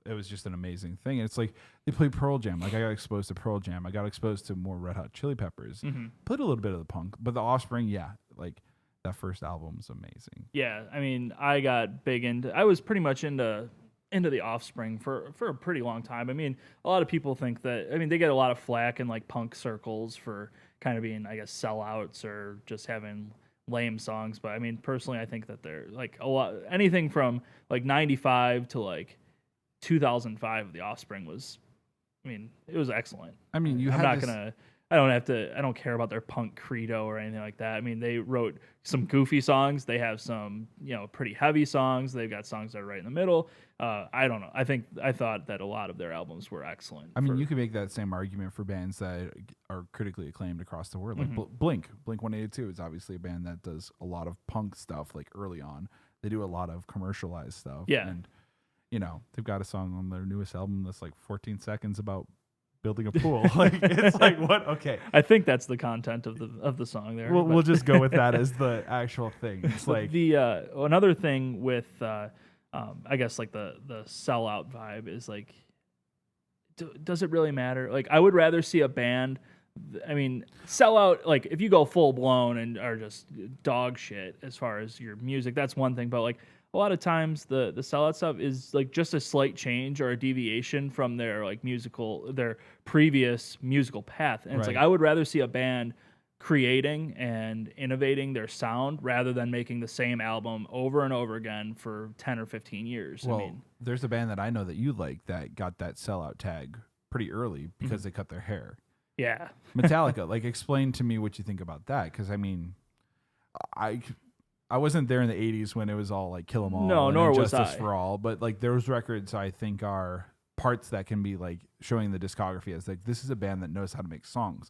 A: It was just an amazing thing. And it's like they played Pearl Jam. Like I got exposed to Pearl Jam. I got exposed to more Red Hot Chili Peppers. Played a little bit of the punk, but the Offspring, like. That first album was amazing.
B: Yeah, I mean, I was pretty much into the Offspring for a pretty long time. I mean, a lot of people think that, they get a lot of flack in like punk circles for kind of being, I guess, sellouts or just having lame songs, but I mean, personally, I think that they're like a lot. Anything from like '95 to like 2005 of The Offspring was, I mean, it was excellent.
A: I mean, you
B: I'm
A: had
B: not
A: this,
B: gonna. I don't care about their punk credo or anything like that. I mean, they wrote some goofy songs. They have some, pretty heavy songs. They've got songs that are right in the middle. I don't know. I thought that a lot of their albums were excellent.
A: I mean, you could make that same argument for bands that are critically acclaimed across the world. Like Blink 182 is obviously a band that does a lot of punk stuff. Like early on, they do a lot of commercialized stuff.
B: Yeah.
A: And they've got a song on their newest album that's like 14 seconds about building a pool. Like it's like, what? Okay.
B: I think that's the content of the song there.
A: We'll just go with that as the actual thing. It's like
B: the another thing with I guess like the sellout vibe is like, does it really matter? Like, I would rather see a band. I mean, sellout, like if you go full blown and are just dog shit as far as your music, that's one thing. But like a lot of times the sellout stuff is like just a slight change or a deviation from their previous musical path. And it's like, I would rather see a band creating and innovating their sound rather than making the same album over and over again for 10 or 15 years.
A: Well,
B: I mean,
A: there's a band that I know that you like that got that sellout tag pretty early because they cut their hair.
B: Yeah.
A: Metallica. Like, explain to me what you think about that. Because, I mean, I wasn't there in the 80s when it was all like Kill 'Em All
B: No,
A: and
B: nor was
A: Justice
B: I.
A: for All. But, like, those records, I think, are parts that can be, like, showing the discography as, like, this is a band that knows how to make songs.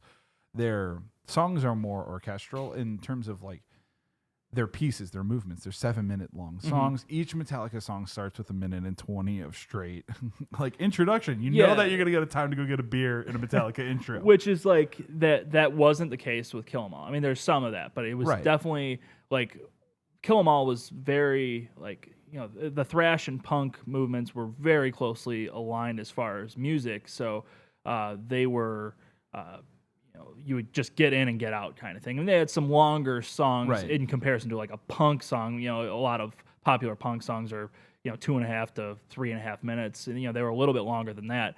A: Their songs are more orchestral in terms of, like, their pieces, their movements. They're 7-minute long songs. Each Metallica song starts with 1:20 of straight like introduction. You know that you're gonna get a time to go get a beer in a Metallica intro,
B: which is like that wasn't the case with Kill 'Em All. I mean, there's some of that, but it was definitely like Kill 'Em All was very like the thrash and punk movements were very closely aligned as far as music. So they were. You would just get in and get out kind of thing. And they had some longer songs in comparison to like a punk song. A lot of popular punk songs are, 2.5 to 3.5 minutes. And, they were a little bit longer than that.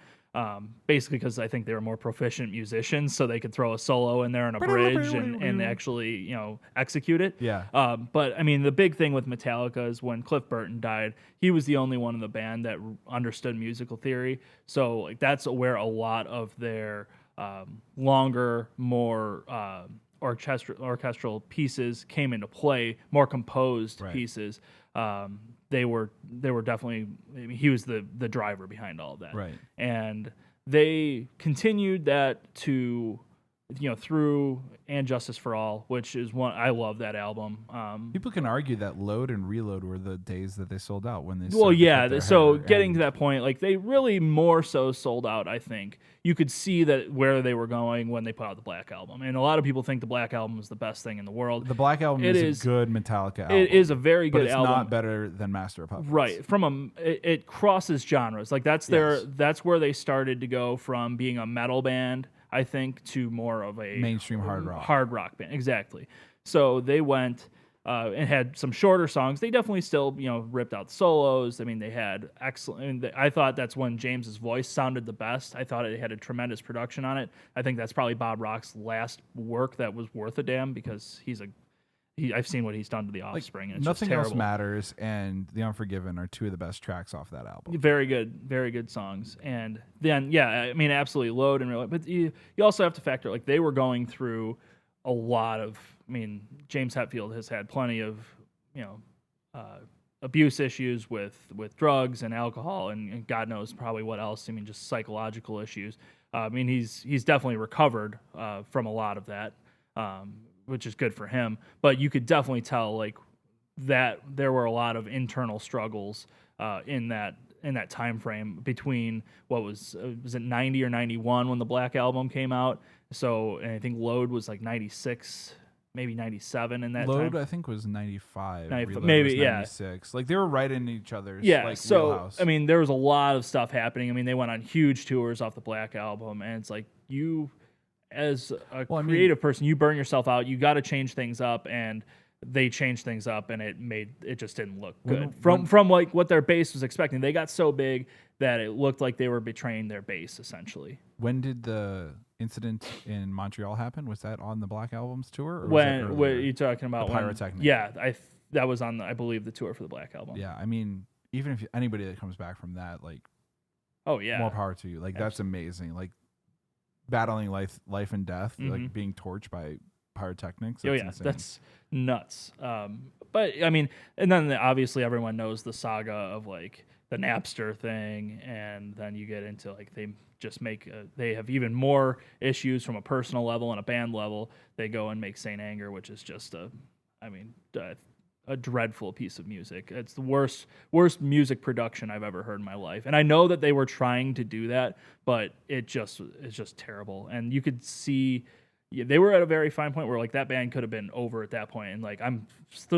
B: Basically because I think they were more proficient musicians, so they could throw a solo in there and a bridge and actually, execute it.
A: Yeah.
B: But I mean, the big thing with Metallica is when Cliff Burton died, he was the only one in the band that understood musical theory. So like that's where a lot of their longer, more orchestral pieces came into play, more composed pieces. They were definitely. I mean, he was the driver behind all of that.
A: Right.
B: And they continued that to, through And Justice for All, which is one I love that album.
A: People can argue that Load and Reload were the days that they sold out when they.
B: Well, yeah. So getting to that point, like they really more so sold out. I think you could see that where they were going when they put out the Black Album, and a lot of people think the Black Album is the best thing in the world.
A: The Black Album is a good Metallica album.
B: It is a very good album.
A: But it's not better than Master of Puppets.
B: Right. It crosses genres. Like that's where they started to go from being a metal band, I think, to more of a
A: mainstream hard rock
B: band. Exactly. So they went and had some shorter songs. They definitely still, ripped out solos. I mean, they had excellent. I thought that's when James's voice sounded the best. I thought it had a tremendous production on it. I think that's probably Bob Rock's last work that was worth a damn because I've seen what he's done to The Offspring. And it's
A: Nothing
B: just
A: Else Matters and The Unforgiven are two of the best tracks off that album.
B: Very good songs. And then, I mean, absolutely Load and Reload. But you also have to factor, like, they were going through a lot of, I mean, James Hetfield has had plenty of, abuse issues with drugs and alcohol and God knows probably what else. I mean, just psychological issues. I mean, he's definitely recovered from a lot of that. Which is good for him, but you could definitely tell like that there were a lot of internal struggles in that time frame between what was it 90 or 91 when the Black Album came out. So, and I think Load was like 96, maybe 97 in that
A: Load,
B: time.
A: I think was 95.
B: Maybe,
A: was 96. Like they were right in each other's
B: wheelhouse. I mean, there was a lot of stuff happening. I mean, they went on huge tours off the Black Album, and it's like as a creative person, you burn yourself out. You got to change things up, and they changed things up, and it just didn't look good from like what their base was expecting. They got so big that it looked like they were betraying their base essentially.
A: When did the incident in Montreal happened? Was that on the Black Album's tour? Or
B: When
A: was
B: what
A: that
B: are you talking about?
A: The Pyrotechnic.
B: Yeah, that was on I believe the tour for the Black Album.
A: Yeah, I mean, even if anybody that comes back from that, like,
B: Oh yeah,
A: more power to you. Like, that's amazing. Like, battling life and death, like being torched by pyrotechnics. That's insane.
B: That's nuts. But I mean, and then obviously everyone knows the saga of like the Napster thing, and then you get into like they just make they have even more issues from a personal level and a band level. They go and make Saint Anger, which is just a dreadful piece of music. It's the worst music production I've ever heard in my life. And I know that they were trying to do that, but it's just terrible. And you could see they were at a very fine point where like that band could have been over at that point. And like I'm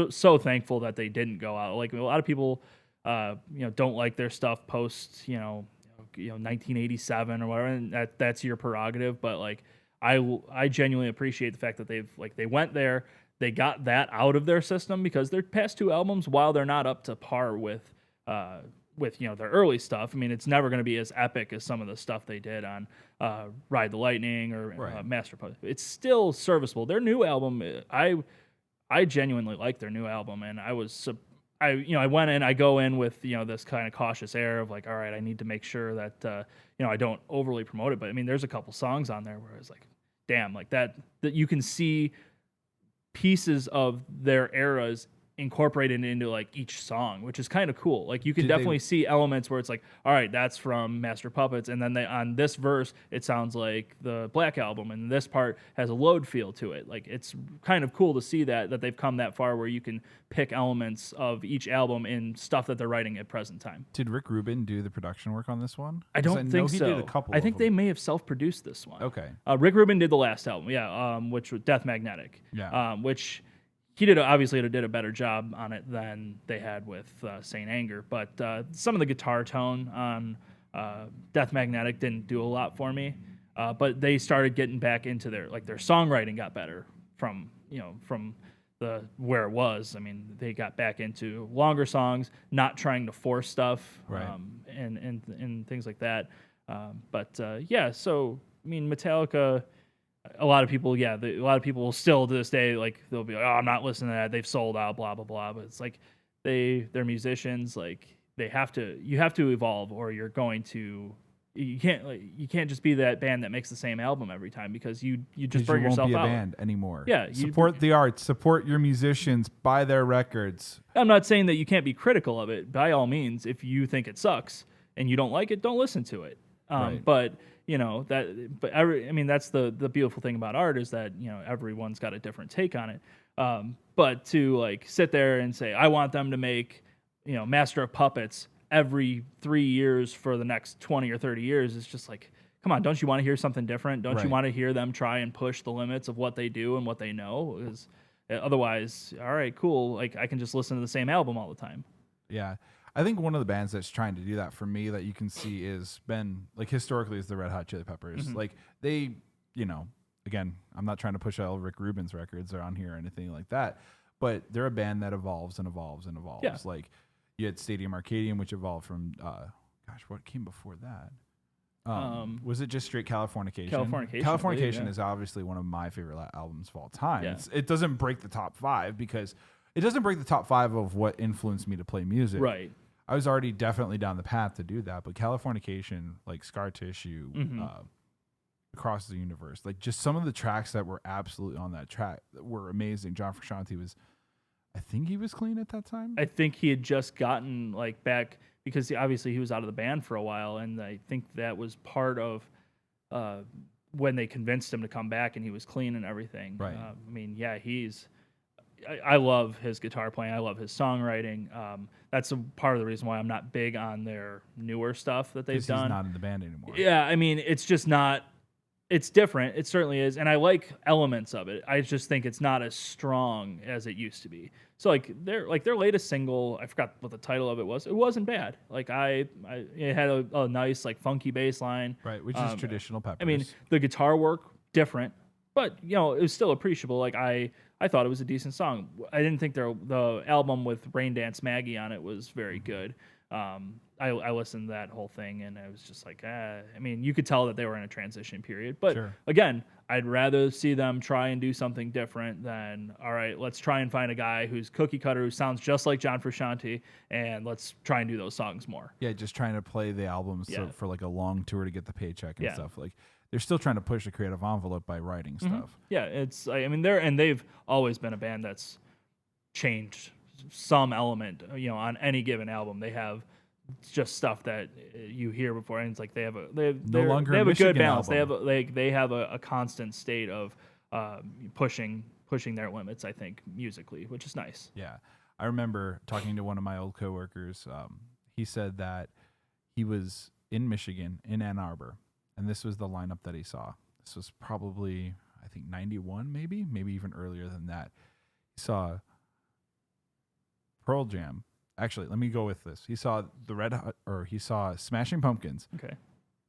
B: so thankful that they didn't go out. Like a lot of people, don't like their stuff post 1987 or whatever. And that's your prerogative. But like I genuinely appreciate the fact that they went there. They got that out of their system because their past two albums, while they're not up to par with their early stuff, I mean, it's never going to be as epic as some of the stuff they did on Ride the Lightning or Master Puppet. It's still serviceable. Their new album, I genuinely like their new album, and I went in, I go in with this kind of cautious air of like, all right, I need to make sure that I don't overly promote it. But I mean, there's a couple songs on there where it's like, damn, like that you can see pieces of their eras incorporated into like each song, which is kind of cool. Like you can definitely see elements where it's like, all right, that's from Master Puppets, and then on this verse it sounds like the Black Album, and this part has a Load feel to it. Like it's kind of cool to see that they've come that far where you can pick elements of each album in stuff that they're writing at present time.
A: Did Rick Rubin do the production work on this one?
B: I don't think so.
A: He did a couple.
B: I think they may have self-produced this one.
A: Okay.
B: Rick Rubin did the last album, which was Death Magnetic.
A: Yeah.
B: Which he did a better job on it than they had with Saint Anger. But some of the guitar tone on Death Magnetic didn't do a lot for me. But they started getting back into their songwriting got better from the where it was. I mean, they got back into longer songs, not trying to force stuff,
A: right.
B: and things like that. So I mean, Metallica. A lot of people will still to this day they'll be like, oh, I'm not listening to that. They've sold out, blah blah blah. But it's like they're musicians. Like you have to evolve, or you're going to. You can't just be that band that makes the same album every time because you just burn yourself out.
A: You won't be a band anymore.
B: Yeah,
A: support the arts, support your musicians, buy their records.
B: I'm not saying that you can't be critical of it. By all means, if you think it sucks and you don't like it, don't listen to it.
A: Right.
B: But that's the beautiful thing about art is that everyone's got a different take on it. But to sit there and say I want them to make Master of Puppets every 3 years for the next 20 or 30 years is just like, come on, don't you want to hear something different? Don't you want to hear them try and push the limits of what they do and what they know? Because otherwise, all right, cool. Like I can just listen to the same album all the time.
A: Yeah. I think one of the bands that's trying to do that for me that you can see is been historically is the Red Hot Chili Peppers.
B: Mm-hmm.
A: Like they, again, I'm not trying to push all Rick Rubin's records or on here or anything like that, but they're a band that evolves and evolves and evolves.
B: Yeah.
A: Like you had Stadium Arcadium, which evolved from, what came before that? Was it just straight Californication? Californication is obviously one of my favorite albums of all time.
B: Yeah.
A: It doesn't break the top 5 because it doesn't break the top 5 of what influenced me to play music.
B: Right.
A: I was already definitely down the path to do that, but Californication, Scar Tissue, Across the Universe, just some of the tracks that were absolutely on that track were amazing. John Frusciante I think he was clean at that time.
B: I think he had just gotten back because obviously he was out of the band for a while, and I think that was part of when they convinced him to come back, and he was clean and everything.
A: Right.
B: I love his guitar playing. I love his songwriting. That's a part of the reason why I'm not big on their newer stuff that they've done.
A: He's not in the band anymore.
B: Yeah, I mean, it's just not. It's different. It certainly is, and I like elements of it. I just think it's not as strong as it used to be. So their latest single, I forgot what the title of it was. It wasn't bad. It had a nice funky bass line.
A: Right, which is traditional Peppers.
B: I mean, the guitar work different, but it was still appreciable. I thought it was a decent song. I didn't think the album with Rain Dance Maggie on it was very good. I listened to that whole thing, and I was just like, I mean, you could tell that they were in a transition period. But
A: Sure.
B: again, I'd rather see them try and do something different than, all right, let's try and find a guy who's cookie cutter, who sounds just like John Frusciante, and let's try and do those songs more.
A: Yeah, just trying to play the albums for like a long tour to get the paycheck and stuff. Like they're still trying to push the creative envelope by writing stuff.
B: Yeah, I mean, they've always been a band that's changed some element, on any given album. They have just stuff that you hear before, and it's like they have a good balance. Album. They have a constant state of pushing their limits, I think, musically, which is nice.
A: Yeah, I remember talking to one of my old coworkers. He said that he was in Michigan, in Ann Arbor, and this was the lineup that he saw. This was probably, I think, 91, maybe even earlier than that. He saw Pearl Jam. Actually, let me go with this. He saw he saw Smashing Pumpkins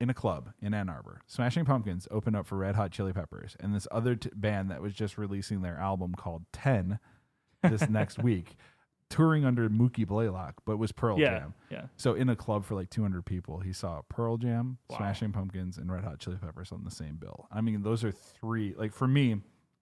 A: in a club in Ann Arbor. Smashing Pumpkins opened up for Red Hot Chili Peppers, and this other band that was just releasing their album called 10 this next week, touring under Mookie Blaylock, but was Pearl Jam.
B: Yeah.
A: So in a club for like 200 people, he saw Pearl Jam, Smashing Pumpkins, and Red Hot Chili Peppers on the same bill. I mean, those are three, like for me,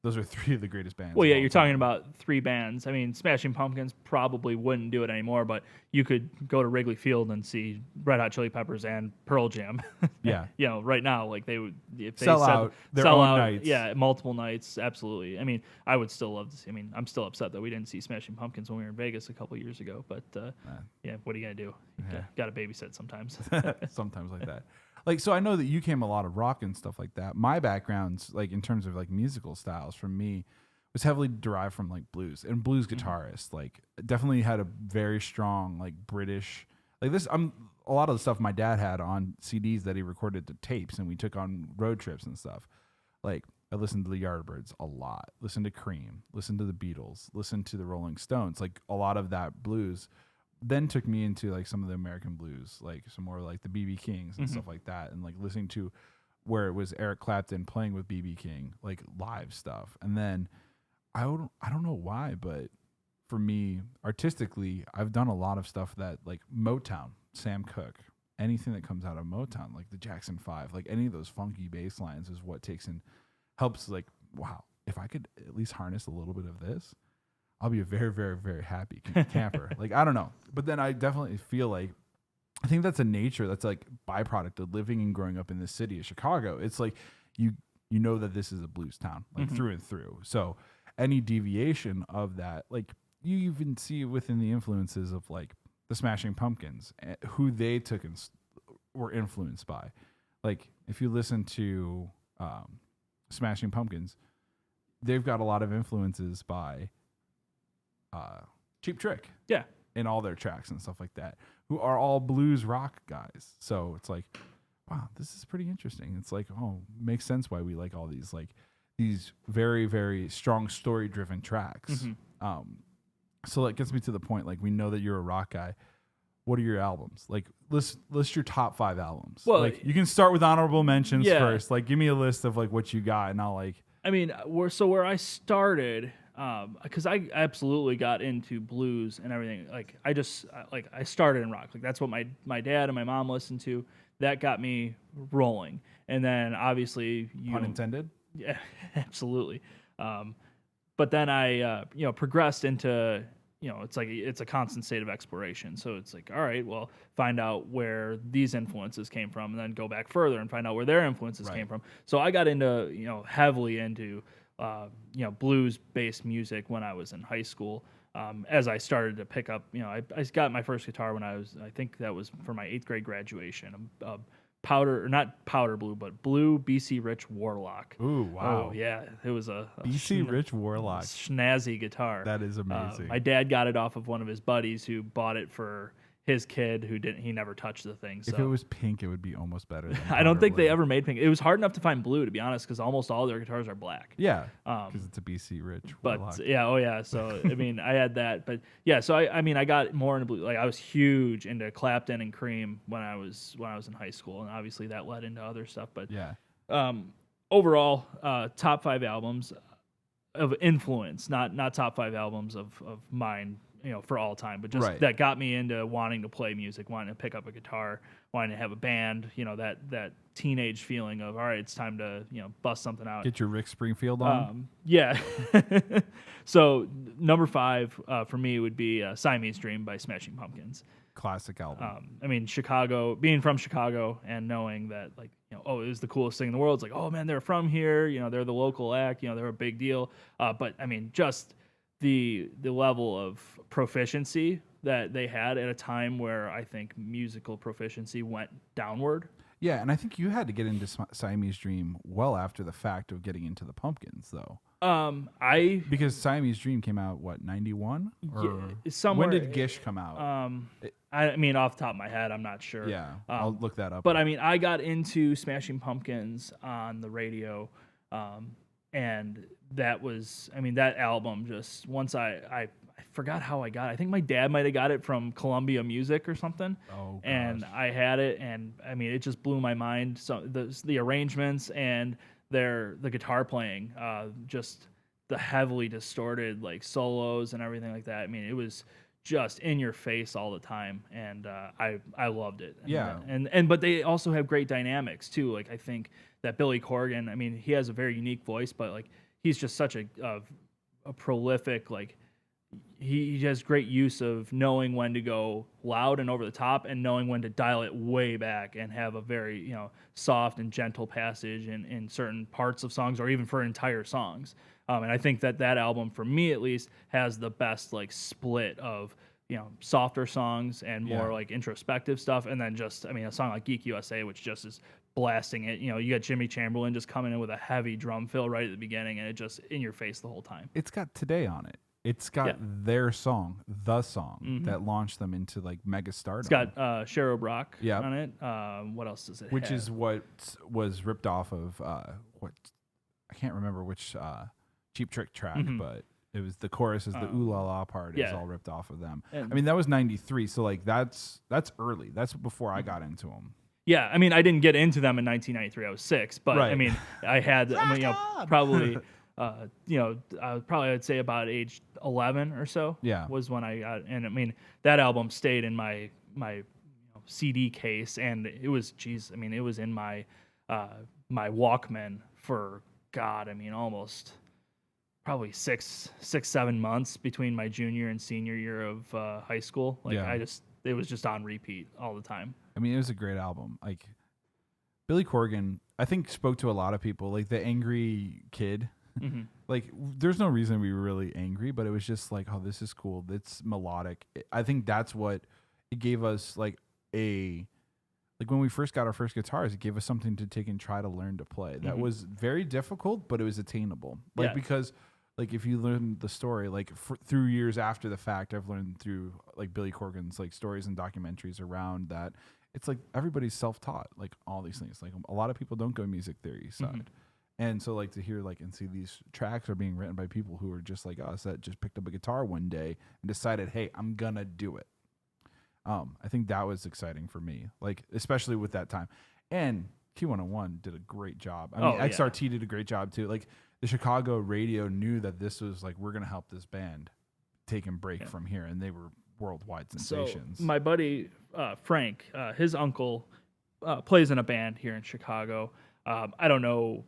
A: those are three of the greatest bands.
B: Well, yeah, you're talking about three bands. I mean, Smashing Pumpkins probably wouldn't do it anymore, but you could go to Wrigley Field and see Red Hot Chili Peppers and Pearl Jam.
A: Yeah.
B: Right now, like they would, if they
A: sell out their own nights.
B: Yeah, multiple nights, absolutely. I mean, I would still love to see. I mean, I'm still upset that we didn't see Smashing Pumpkins when we were in Vegas a couple years ago, but yeah, what are you gonna do? Got to babysit sometimes.
A: Sometimes like that. Like, so I know that you came a lot of rock and stuff like that. My background's like in terms of like musical styles from me was heavily derived from like blues and blues guitarists. Like definitely had a very strong like British, like this. A lot of the stuff my dad had on CDs that he recorded to tapes, and we took on road trips and stuff. Like I listened to the Yardbirds a lot, listened to Cream, listened to the Beatles, listened to the Rolling Stones. Like a lot of that blues then took me into like some of the American blues, like some more like the BB Kings and stuff like that, and like listening to where it was Eric Clapton playing with BB King, like live stuff. And then I don't know why, but for me artistically, I've done a lot of stuff that like Motown, Sam Cooke, anything that comes out of Motown, like the Jackson 5, like any of those funky bass lines is what takes and helps. Like, wow, if I could at least harness a little bit of this, I'll be a very, very, very happy camper. Like, I don't know. But then I definitely feel like, I think that's a nature, that's like byproduct of living and growing up in the city of Chicago. It's like, you know that this is a blues town, like through and through. So any deviation of that, like you even see within the influences of like the Smashing Pumpkins, who they took and were influenced by. Like if you listen to Smashing Pumpkins, they've got a lot of influences by Cheap Trick, in all their tracks and stuff like that, who are all blues rock guys. So it's like, wow, this is pretty interesting. It's like, oh, makes sense why we like all these like these very, very strong story driven tracks. So that gets me to the point. Like, we know that you're a rock guy. What are your albums? Like, list your top 5 albums. Well, like you can start with honorable mentions first. Like, give me a list of like what you got, and I'll like.
B: I mean, where I started. Because I absolutely got into blues and everything. Like I started in rock. Like that's what my dad and my mom listened to. That got me rolling. And then obviously
A: pun intended.
B: Yeah, absolutely. But then I progressed into it's a constant state of exploration. So it's like, all right, well, find out where these influences came from, and then go back further and find out where their influences came from. So I got into heavily into blues-based music when I was in high school. As I started to pick up, I got my first guitar when I think that was for my 8th grade graduation. Not powder blue, but blue BC Rich Warlock.
A: Ooh, wow.
B: Oh, yeah. It was a
A: BC Rich Warlock.
B: Snazzy guitar.
A: That is amazing.
B: My dad got it off of one of his buddies who bought it for his kid he never touched the thing. So.
A: If it was pink, it would be almost better. Than
B: I don't think
A: blue.
B: they ever made pink. It was hard enough to find blue, to be honest, because almost all their guitars are black.
A: Yeah, because it's a BC Rich. Warlock.
B: But yeah, oh yeah. So I mean, I had that, but yeah. So I mean, I got more into blue. Like I was huge into Clapton and Cream when I was in high school, and obviously that led into other stuff. But
A: yeah,
B: overall, top 5 albums of influence, not top 5 albums of mine for all time, but just that got me into wanting to play music, wanting to pick up a guitar, wanting to have a band, that teenage feeling of, all right, it's time to, bust something out.
A: Get your Rick Springfield on.
B: Yeah. So number 5 for me would be Siamese Dream by Smashing Pumpkins.
A: Classic album.
B: I mean, Chicago, being from Chicago and knowing that, like, it was the coolest thing in the world. It's like, oh man, they're from here. They're the local act. They're a big deal. But I mean, just the level of proficiency that they had at a time where I think musical proficiency went downward.
A: Yeah, and I think you had to get into Siamese Dream well after the fact of getting into the Pumpkins, though. Because Siamese Dream came out, what, 91?
B: Somewhere.
A: When did Gish come out?
B: I mean, off the top of my head, I'm not sure.
A: Yeah, I'll look that up.
B: But I mean, I got into Smashing Pumpkins on the radio, and that was, I mean, that album just, once I forgot how I got it. I think my dad might have got it from Columbia Music or something.
A: Oh, gosh.
B: And I had it, and I mean, it just blew my mind. So the arrangements and the guitar playing, just the heavily distorted like solos and everything like that. I mean, it was just in your face all the time, and I loved it. But they also have great dynamics too. Like, I think that Billy Corgan, I mean, he has a very unique voice, but like, he's just such a prolific, like, he has great use of knowing when to go loud and over the top and knowing when to dial it way back and have a very, soft and gentle passage in certain parts of songs or even for entire songs. And I think that album, for me at least, has the best like split of, softer songs and more like introspective stuff. And then just, I mean, a song like Geek USA, which just is blasting it. You got Jimmy Chamberlain just coming in with a heavy drum fill right at the beginning, and it just in your face the whole time.
A: It's got Today on it. It's got their song, the song that launched them into like mega stardom.
B: It's got Cheryl Brock on it. What else does it
A: Which
B: have?
A: is what was ripped off of what I can't remember which Cheap Trick track, but it was the chorus is the ooh la la part is all ripped off of them. I mean, that was 93, so like that's early. That's before I got into them.
B: Yeah, I mean, I didn't get into them in 1993. I was 6, but I mean, I had probably probably I'd say about age 11 or so. Was when I got, and I mean, that album stayed in my CD case, and it was it was in my my Walkman for almost probably 6-7 months between my junior and senior year of high school. Like, it was just on repeat all the time.
A: I mean, it was a great album. Like, Billy Corgan, I think, spoke to a lot of people, like the angry kid. Like, there's no reason we were really angry, but it was just like, oh, this is cool. It's melodic. I think that's what it gave us, like when we first got our first guitars, it gave us something to take and try to learn to play. That was very difficult, but it was attainable. Like, because like, if you learn the story, like through years after the fact, I've learned through like Billy Corgan's like stories and documentaries around that. It's like everybody's self-taught, like all these things. Like, a lot of people don't go music theory side. And so, like, to hear like and see these tracks are being written by people who are just like us that just picked up a guitar one day and decided, hey, I'm gonna do it. I think that was exciting for me, like, especially with that time. And Q101 did a great job. I mean, XRT did a great job too. Like, the Chicago radio knew that this was like, we're gonna help this band take and break from here, and they were worldwide sensations.
B: So my buddy Frank, his uncle plays in a band here in Chicago. I don't know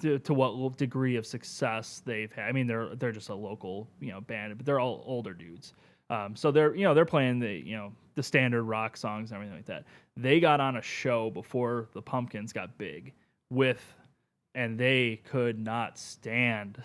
B: to what degree of success they've had. I mean, they're just a local band, but they're all older dudes. So they're playing the standard rock songs and everything like that. They got on a show before the Pumpkins got big and they could not stand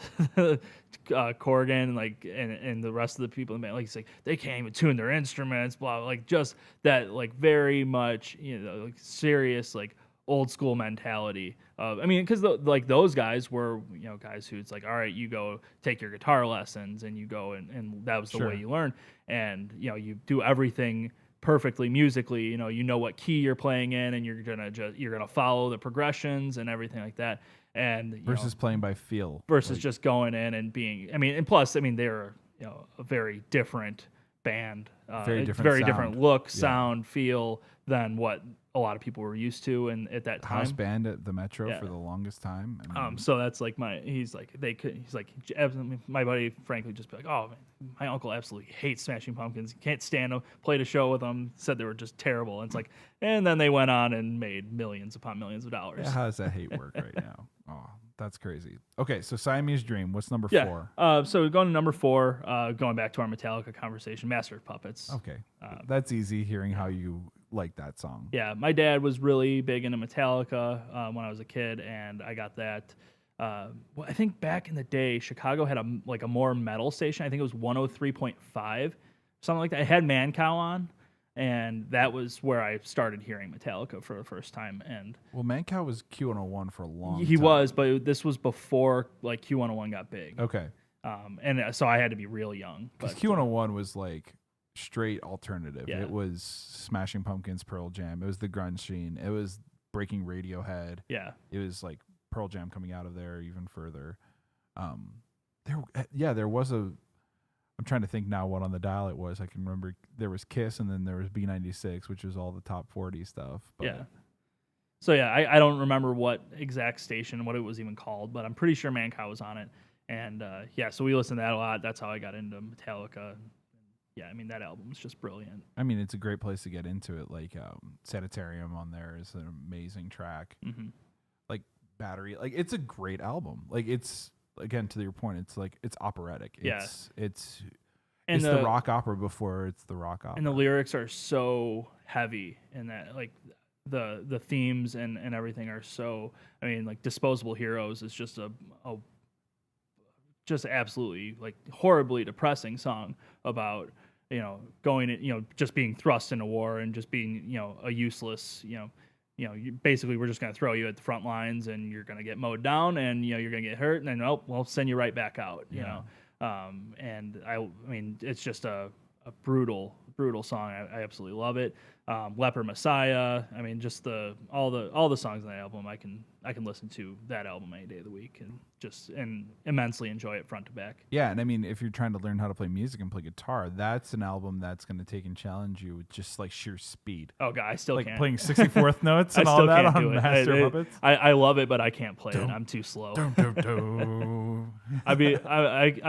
B: Corgan, like, and the rest of the people in the band. Like, he's like, they can't even tune their instruments, blah, blah, like, just that, like, very much, like, serious, like, old school mentality of, I mean, because like those guys were, guys who it's like, all right, you go take your guitar lessons and you go and that was the way you learn. And, you do everything perfectly musically, you know what key you're playing in, and you're gonna follow the progressions and everything like that. And
A: versus playing by feel,
B: versus just going in and being, I mean, and plus, I mean, they're a very different band.
A: Very
B: It's
A: different
B: very
A: sound.
B: different look,
A: Yeah.
B: sound, feel than what a lot of people were used to and at that time.
A: House band at the Metro
B: Yeah.
A: for the longest time. I mean,
B: So that's like he's like my buddy Frank would just be like, oh man, my uncle absolutely hates Smashing Pumpkins. He can't stand them. Played a show with them, said they were just terrible. And it's like, and then they went on and made millions upon millions of dollars.
A: yeah, how does that hate work right now? Oh, that's crazy. Okay, so Siamese Dream. What's number
B: Yeah.
A: 4?
B: So going to number 4, going back to our Metallica conversation, Master of Puppets.
A: Okay, that's easy hearing how you like that song.
B: Yeah, my dad was really big into Metallica when I was a kid, and I got that. Well, I think back in the day, Chicago had a more metal station. I think it was 103.5, something like that. It had Man Cow on, and that was where I started hearing Metallica for the first time. And
A: Well, Mancow was Q101 for a long time.
B: he was, but this was before like Q101 got big.
A: Okay.
B: And so I had to be real young.
A: Because
B: But
A: Q101 was like straight alternative.
B: Yeah.
A: It was Smashing Pumpkins, Pearl Jam. It was the grunge scene. It was breaking Radiohead.
B: yeah,
A: It was like Pearl Jam coming out of there even further. There was a. I'm trying to think now what on the dial it was. I can remember there was Kiss and then there was B96, which was all the top 40 stuff. But
B: yeah. So yeah, I don't remember what exact station, what it was even called, but I'm pretty sure Man Cow was on it. And so we listened to that a lot. That's how I got into Metallica. Yeah, I mean that album is just brilliant.
A: I mean, it's a great place to get into it. Like Sanitarium on there is an amazing track.
B: Mm-hmm.
A: Like Battery, like it's a great album. Like it's again to your point, it's like it's operatic.
B: Yeah.
A: It's
B: And
A: the rock opera before it's the rock opera.
B: And the lyrics are so heavy in that, like the themes and everything are so. I mean, like Disposable Heroes is just a just absolutely like horribly depressing song about just being thrust into war and just being a useless basically we're just going to throw you at the front lines and you're going to get mowed down and you're going to get hurt and then we'll send you right back out. And I mean it's just a brutal song. I absolutely love it. Leper Messiah. I mean, just all the songs on that album. I can listen to that album any day of the week and immensely enjoy it front to back.
A: Yeah, and I mean, if you're trying to learn how to play music and play guitar, that's an album that's going to take and challenge you with just like sheer speed.
B: Oh god, I still
A: like
B: can't.
A: playing 64th notes and
B: I
A: all
B: still
A: that
B: can't
A: on
B: do it.
A: Master of Puppets.
B: I love it, but I can't play it. I'm too slow. I'd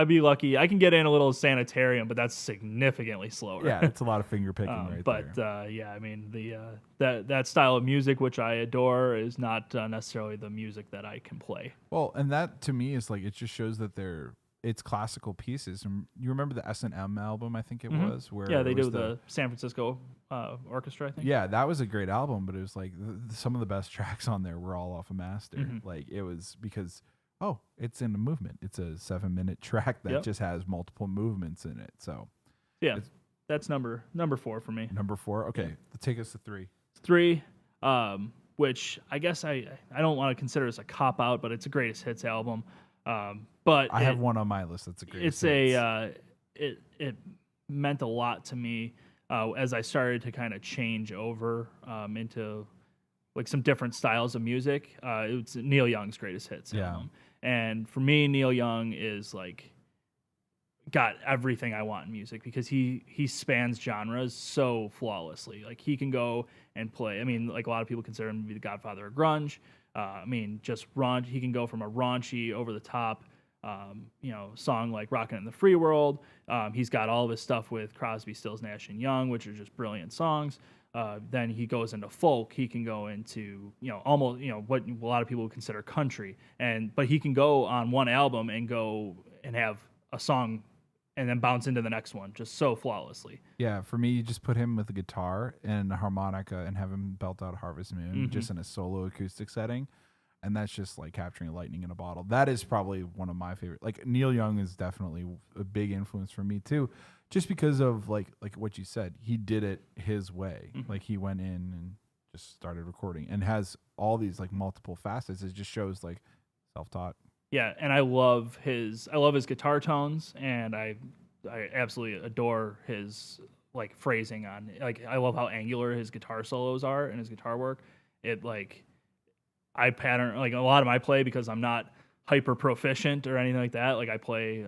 B: be lucky. I can get in a little Sanitarium, but that's significantly slower.
A: Yeah, it's a lot of finger picking right
B: but
A: there.
B: I mean that style of music, which I adore, is not necessarily the music that I can play.
A: Well, and that to me is like it just shows that it's classical pieces. And you remember the S&M album? I think it was where
B: they do the San Francisco Orchestra. I think.
A: Yeah, that was a great album, but it was like some of the best tracks on there were all off of Master. Like it was because it's in a movement. It's a 7-minute track that just has multiple movements in it. So
B: yeah, that's number 4 for me.
A: Number 4. Okay, take us to 3.
B: 3, which I guess I don't want to consider as a cop out, but it's a greatest hits album. But
A: I have one on my list. That's a greatest hits.
B: It meant a lot to me as I started to kind of change over into like some different styles of music. It's Neil Young's greatest hits album. And for me, Neil Young is like got everything I want in music because he spans genres so flawlessly. Like he can go and play. I mean, like a lot of people consider him to be the godfather of grunge. I mean, just he can go from a raunchy, over the top, song like "Rockin' in the Free World." He's got all of his stuff with Crosby, Stills, Nash and Young, which are just brilliant songs. Then he goes into folk. He can go into almost what a lot of people would consider country, but he can go on one album and go and have a song and then bounce into the next one just so flawlessly.
A: Yeah, for me, you just put him with a guitar and a harmonica and have him belt out Harvest Moon just in a solo acoustic setting. And that's just like capturing lightning in a bottle. That is probably one of my favorite. Like Neil Young is definitely a big influence for me too, just because of like what you said. He did it his way. Like he went in and just started recording and has all these like multiple facets. It just shows like self-taught.
B: Yeah, and I love his guitar tones, and I absolutely adore his like phrasing on. Like I love how angular his guitar solos are and his guitar work. It like I pattern like a lot of my play because I'm not hyper proficient or anything like that. Like I play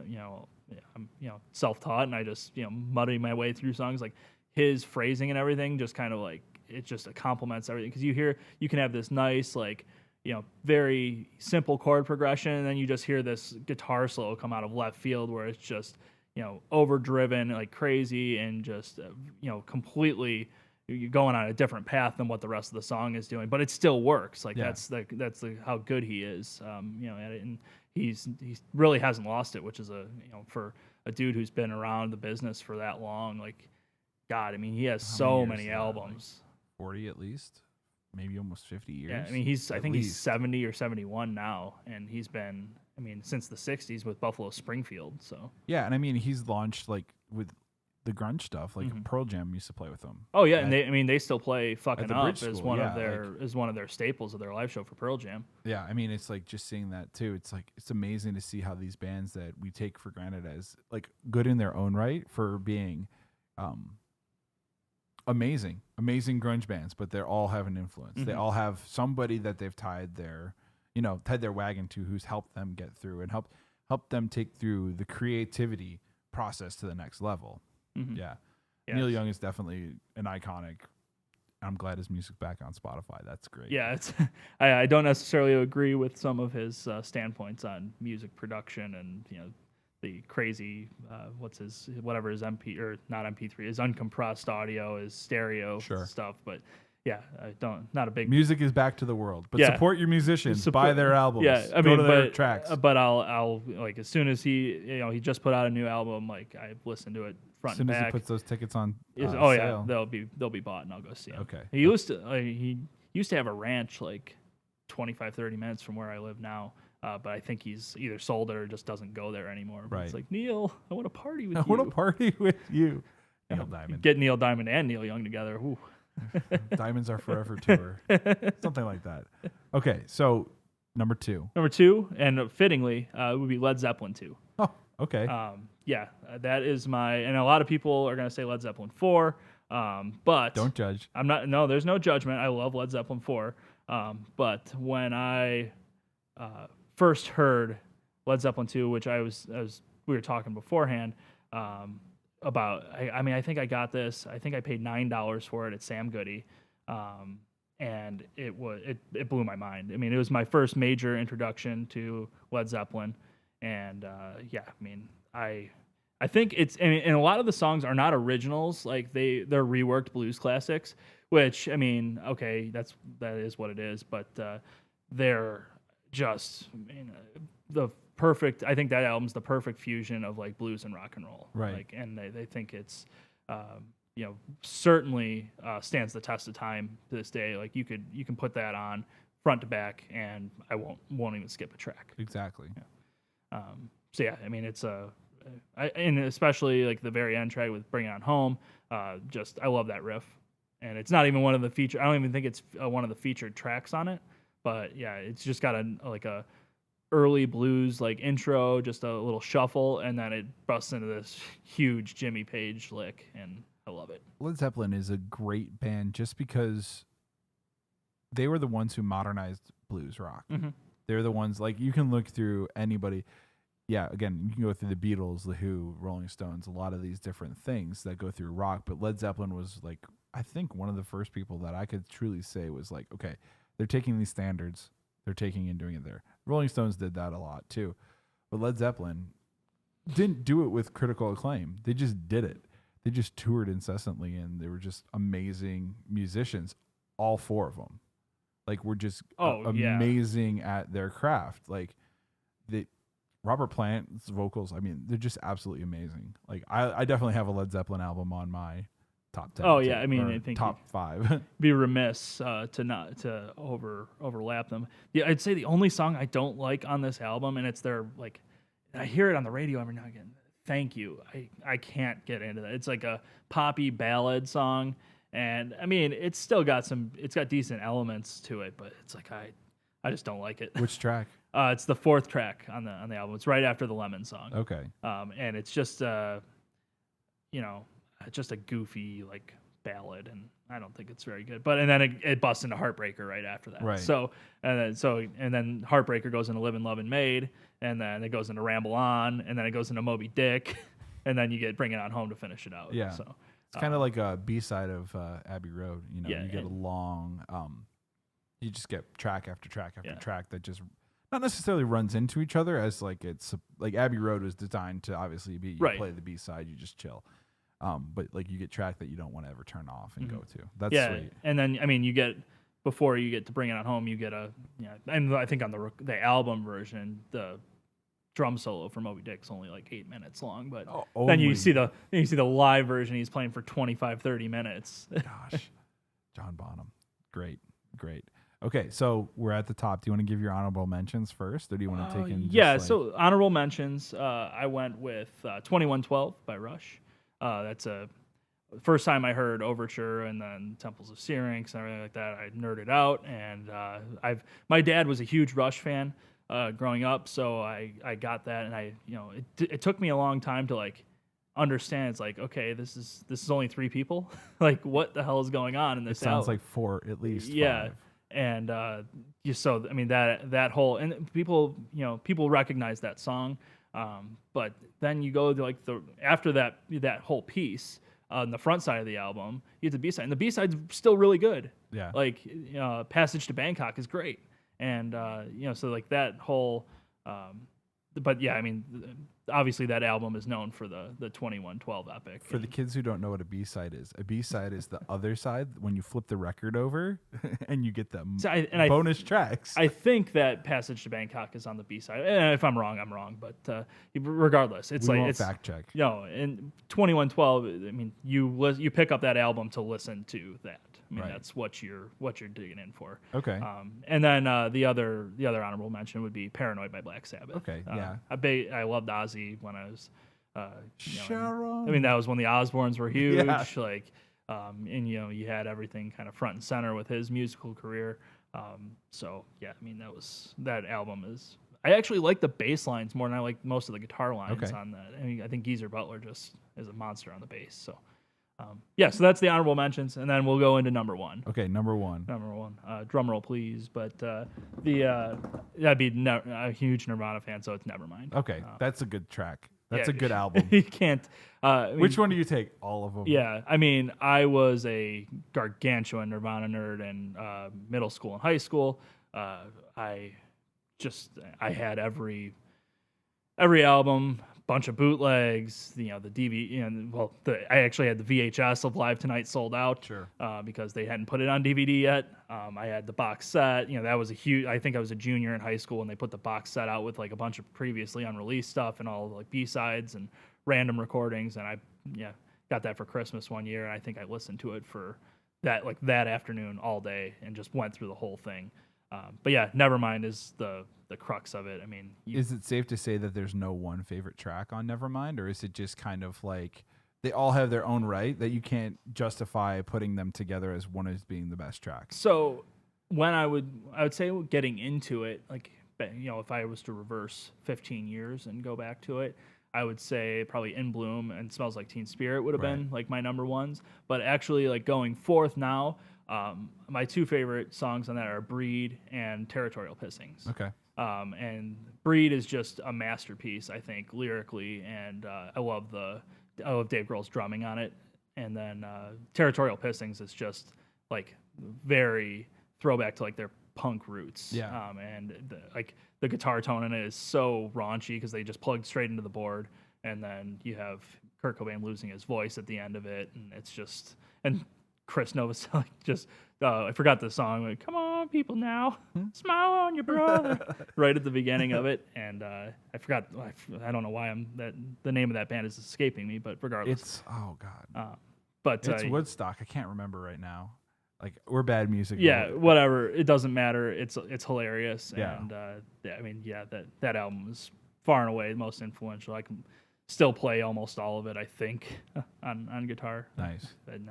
B: I'm self-taught, and I just muddy my way through songs. Like his phrasing and everything, just kind of like it just complements everything. Because you can have this nice like very simple chord progression, and then you just hear this guitar solo come out of left field where it's just overdriven like crazy and just completely you're going on a different path than what the rest of the song is doing, but it still works. Like that's how good he is, at it, and he really hasn't lost it, which is for a dude who's been around the business for that long. Like, God, I mean, he has so many albums,
A: like 40 at least, maybe almost 50 years.
B: Yeah, I mean, I think he's 70 or 71 now, and he's been, I mean, since the '60s with Buffalo Springfield. So
A: yeah, and I mean, he's launched like with the grunge stuff, like Pearl Jam used to play with them.
B: Oh yeah, and they still play "Fucking Up"
A: school,
B: as one of their staples of their live show for Pearl Jam.
A: Yeah, I mean, it's like just seeing that too. It's like it's amazing to see how these bands that we take for granted as like good in their own right for being amazing grunge bands, but they all have an influence. They all have somebody that they've tied their wagon to, who's helped them get through and help them take through the creativity process to the next level. Yeah. Yes. Neil Young is definitely an iconic. I'm glad his music's back on Spotify. That's great.
B: Yeah, it's I don't necessarily agree with some of his standpoints on music production and the crazy whatever his MP or not MP3 his uncompressed audio, his stereo stuff, but yeah, not a big
A: music is back to the world, but support your musicians, buy their albums,
B: I
A: go to their tracks.
B: But I'll like as soon as he just put out a new album, like I listen to it front and back.
A: As soon as he puts those tickets on
B: sale.
A: Yeah,
B: they'll be bought and I'll go see them.
A: Okay.
B: He used to have a ranch like 25-30 minutes from where I live now. But I think he's either sold it or just doesn't go there anymore. But it's like, Neil, I want to party with you.
A: I want to party with you. Neil Diamond.
B: Get Neil Diamond and Neil Young together. Ooh.
A: Diamonds Are Forever tour. Something like that. Okay, so number two,
B: and fittingly, it would be Led Zeppelin 2.
A: Oh, okay.
B: That is and a lot of people are going to say Led Zeppelin 4, but
A: don't judge.
B: I'm not. No, there's no judgment. I love Led Zeppelin 4, but when I first heard Led Zeppelin 2, which we were talking beforehand about. I think I got this. I think I paid $9 for it at Sam Goody, and it blew my mind. I mean, it was my first major introduction to Led Zeppelin, and I think and a lot of the songs are not originals. Like they're reworked blues classics, which I mean, okay, that is what it is, but they're just the perfect. I think that album's the perfect fusion of like blues and rock and roll.
A: Right.
B: Like, and they think it's, certainly stands the test of time to this day. Like you can put that on front to back, and I won't even skip a track.
A: Exactly.
B: Yeah. So yeah, I mean it's and especially like the very end track with "Bring It On Home." I love that riff, and it's not even one of the feature. I don't even think it's one of the featured tracks on it. But yeah, it's just got a early blues like intro, just a little shuffle, and then it busts into this huge Jimmy Page lick, and I love it.
A: Led Zeppelin is a great band just because they were the ones who modernized blues rock. Mm-hmm. They're the ones, like, you can look through anybody. Yeah, again, you can go through the Beatles, the Who, Rolling Stones, a lot of these different things that go through rock. But Led Zeppelin was like, I think one of the first people that I could truly say was like, okay, they're taking these standards, they're taking and doing it there. Rolling Stones did that a lot too. But Led Zeppelin didn't do it with critical acclaim. They just did it. They just toured incessantly, and they were just amazing musicians, all four of them. Like, were just amazing at their craft. Like, Robert Plant's vocals, I mean, they're just absolutely amazing. Like, I definitely have a Led Zeppelin album on my top 10.
B: Oh yeah, I mean, I think
A: top 5.
B: Be remiss to overlap them. Yeah, I'd say the only song I don't like on this album, and it's their like, I hear it on the radio every now and again. Thank You. I can't get into that. It's like a poppy ballad song, and I mean, it's got decent elements to it, but it's like I just don't like it.
A: Which track?
B: It's the 4th track on the album. It's right after the Lemon song.
A: Okay.
B: And it's just just a goofy like ballad, and I don't think it's very good. But and then it busts into Heartbreaker right after that.
A: Right.
B: So and then Heartbreaker goes into Livin' Lovin' Maid, and then it goes into Ramble On, and then it goes into Moby Dick, and then you get Bring It On Home to finish it out.
A: Yeah.
B: So
A: it's kind of like a B-side of Abbey Road.
B: Yeah,
A: you get a long, you just get track after track after track that just not necessarily runs into each other as like it's like Abbey Road was designed to obviously be you play the B-side, you just chill. But like you get track that you don't want to ever turn off and go to. That's sweet.
B: And then I mean you get before you get to Bring It On Home, you get and I think on the album version the drum solo for Moby Dick's only like 8 minutes long, but then you see the live version he's playing for 25-30 minutes.
A: Gosh. John Bonham. Great. Okay, so we're at the top. Do you want to give your honorable mentions first, or do you want to take in
B: so honorable mentions, I went with 2112 by Rush. That's a first time I heard Overture and then Temples of Syrinx and everything like that. I nerded out, and my dad was a huge Rush fan growing up, so I got that, and it took me a long time to like understand. It's like, okay, this is only 3 people. Like, what the hell is going on in this?
A: It sounds like 4 at least. 5.
B: And so I mean that whole, and people recognize that song. But then you go to like after that whole piece on the front side of the album, you get the B-side, and the B-side's still really good.
A: Yeah.
B: Like Passage to Bangkok is great, and so like that whole. But yeah, I mean, obviously that album is known for the 2112 epic.
A: For the kids who don't know what a B-side is is the other side when you flip the record over and you get the bonus tracks.
B: I think that Passage to Bangkok is on the B-side. And if I'm wrong, I'm wrong. But regardless, it's it's
A: fact check.
B: In 2112, I mean, you pick up that album to listen to that. I mean, that's what you're digging in for.
A: Okay.
B: And then the other honorable mention would be Paranoid by Black Sabbath.
A: Okay. Yeah.
B: I loved Ozzy when I was.
A: Sharon.
B: I mean, that was when the Osbournes were huge.
A: Yeah.
B: Like, and you had everything kind of front and center with his musical career. So yeah, I mean that album is. I actually like the bass lines more than I like most of the guitar lines on that. I mean, I think Geezer Butler just is a monster on the bass. So. So that's the honorable mentions, and then we'll go into number 1.
A: Okay, number 1.
B: Drum roll, please. But that'd be a huge Nirvana fan, so it's Nevermind.
A: Okay, that's a good track. That's a good album.
B: You can't.
A: Which one do you take? All of them?
B: Yeah, I mean, I was a gargantuan Nirvana nerd in middle school and high school. I had every album. Bunch of bootlegs, the DVD, I actually had the VHS of Live Tonight sold out,
A: sure,
B: because they hadn't put it on DVD yet. I had the box set, that was a huge. I think I was a junior in high school when they put the box set out with like a bunch of previously unreleased stuff and all like B-sides and random recordings, and I got that for Christmas one year, and I think I listened to it for that afternoon all day and just went through the whole thing. But yeah, Nevermind is the crux of it. I mean,
A: is it safe to say that there's no one favorite track on Nevermind, or is it just kind of like they all have their own right that you can't justify putting them together as one as being the best track?
B: So when I would say getting into it, like, if I was to reverse 15 years and go back to it, I would say probably In Bloom and Smells Like Teen Spirit would have been like my number ones. But actually, like going forth now, my 2 favorite songs on that are Breed and Territorial Pissings.
A: Okay.
B: And Breed is just a masterpiece, I think, lyrically, and I love Dave Grohl's drumming on it. And then Territorial Pissings is just like very throwback to like their punk roots.
A: Yeah.
B: And the guitar tone in it is so raunchy because they just plugged straight into the board, and then you have Kurt Cobain losing his voice at the end of it, and it's just Chris Novoselic just I forgot the song, like, come on people now, smile on your brother, right at the beginning of it, and I forgot. I don't know why the name of that band is escaping me, but regardless,
A: it's God.
B: But
A: it's Woodstock. I can't remember right now. Like, we're bad music.
B: Yeah, whatever. It doesn't matter. It's hilarious.
A: Yeah.
B: And I mean, that album is far and away the most influential. I can still play almost all of it, I think, on guitar.
A: Nice.
B: And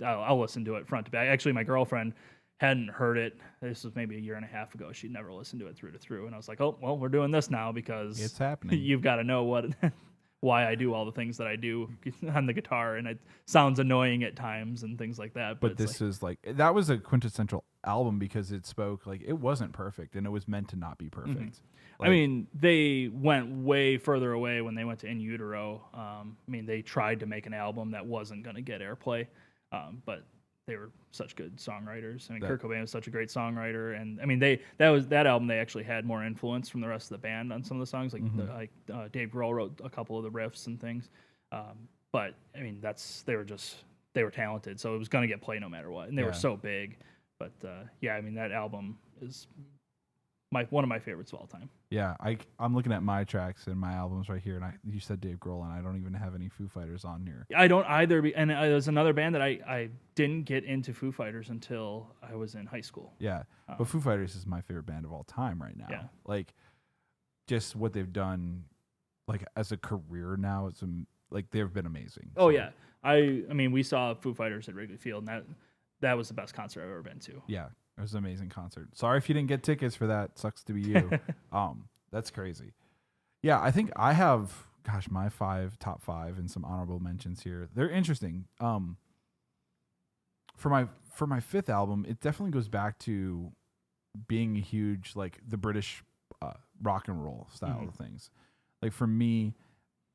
B: I'll listen to it front to back. Actually, my girlfriend hadn't heard it. This was maybe a year and a half ago. She'd never listened to it through to through. And I was like, oh, well, we're doing this now because
A: it's happening.
B: You've got to know why I do all the things that I do on the guitar, and it sounds annoying at times and things like that.
A: But this is like that was a quintessential album because it spoke like it wasn't perfect and it was meant to not be perfect.
B: I mean, they went way further away when they went to In Utero. I mean, they tried to make an album that wasn't going to get airplay, but they were such good songwriters. I mean, Kurt Cobain was such a great songwriter, and I mean, that album they actually had more influence from the rest of the band on some of the songs. Like Dave Grohl wrote a couple of the riffs and things, but I mean, they were talented, so it was going to get play no matter what, and they were so big. But yeah, I mean, that album is one of my favorites of all time.
A: Yeah, I'm looking at my tracks and my albums right here, and you said Dave Grohl, and I don't even have any Foo Fighters on here.
B: I don't either, and there's another band that I didn't get into Foo Fighters until I was in high school.
A: Yeah, but Foo Fighters is my favorite band of all time right now.
B: Yeah.
A: Like, just what they've done, like as a career now, it's like they've been amazing.
B: Oh yeah, I mean we saw Foo Fighters at Wrigley Field, and that was the best concert I've ever been to.
A: Yeah. It was an amazing concert. Sorry if you didn't get tickets for that. Sucks to be you. That's crazy. Yeah, I think I have, my top five and some honorable mentions here. They're interesting. For my fifth album, it definitely goes back to being a huge, like, the British rock and roll style of things. Like, for me,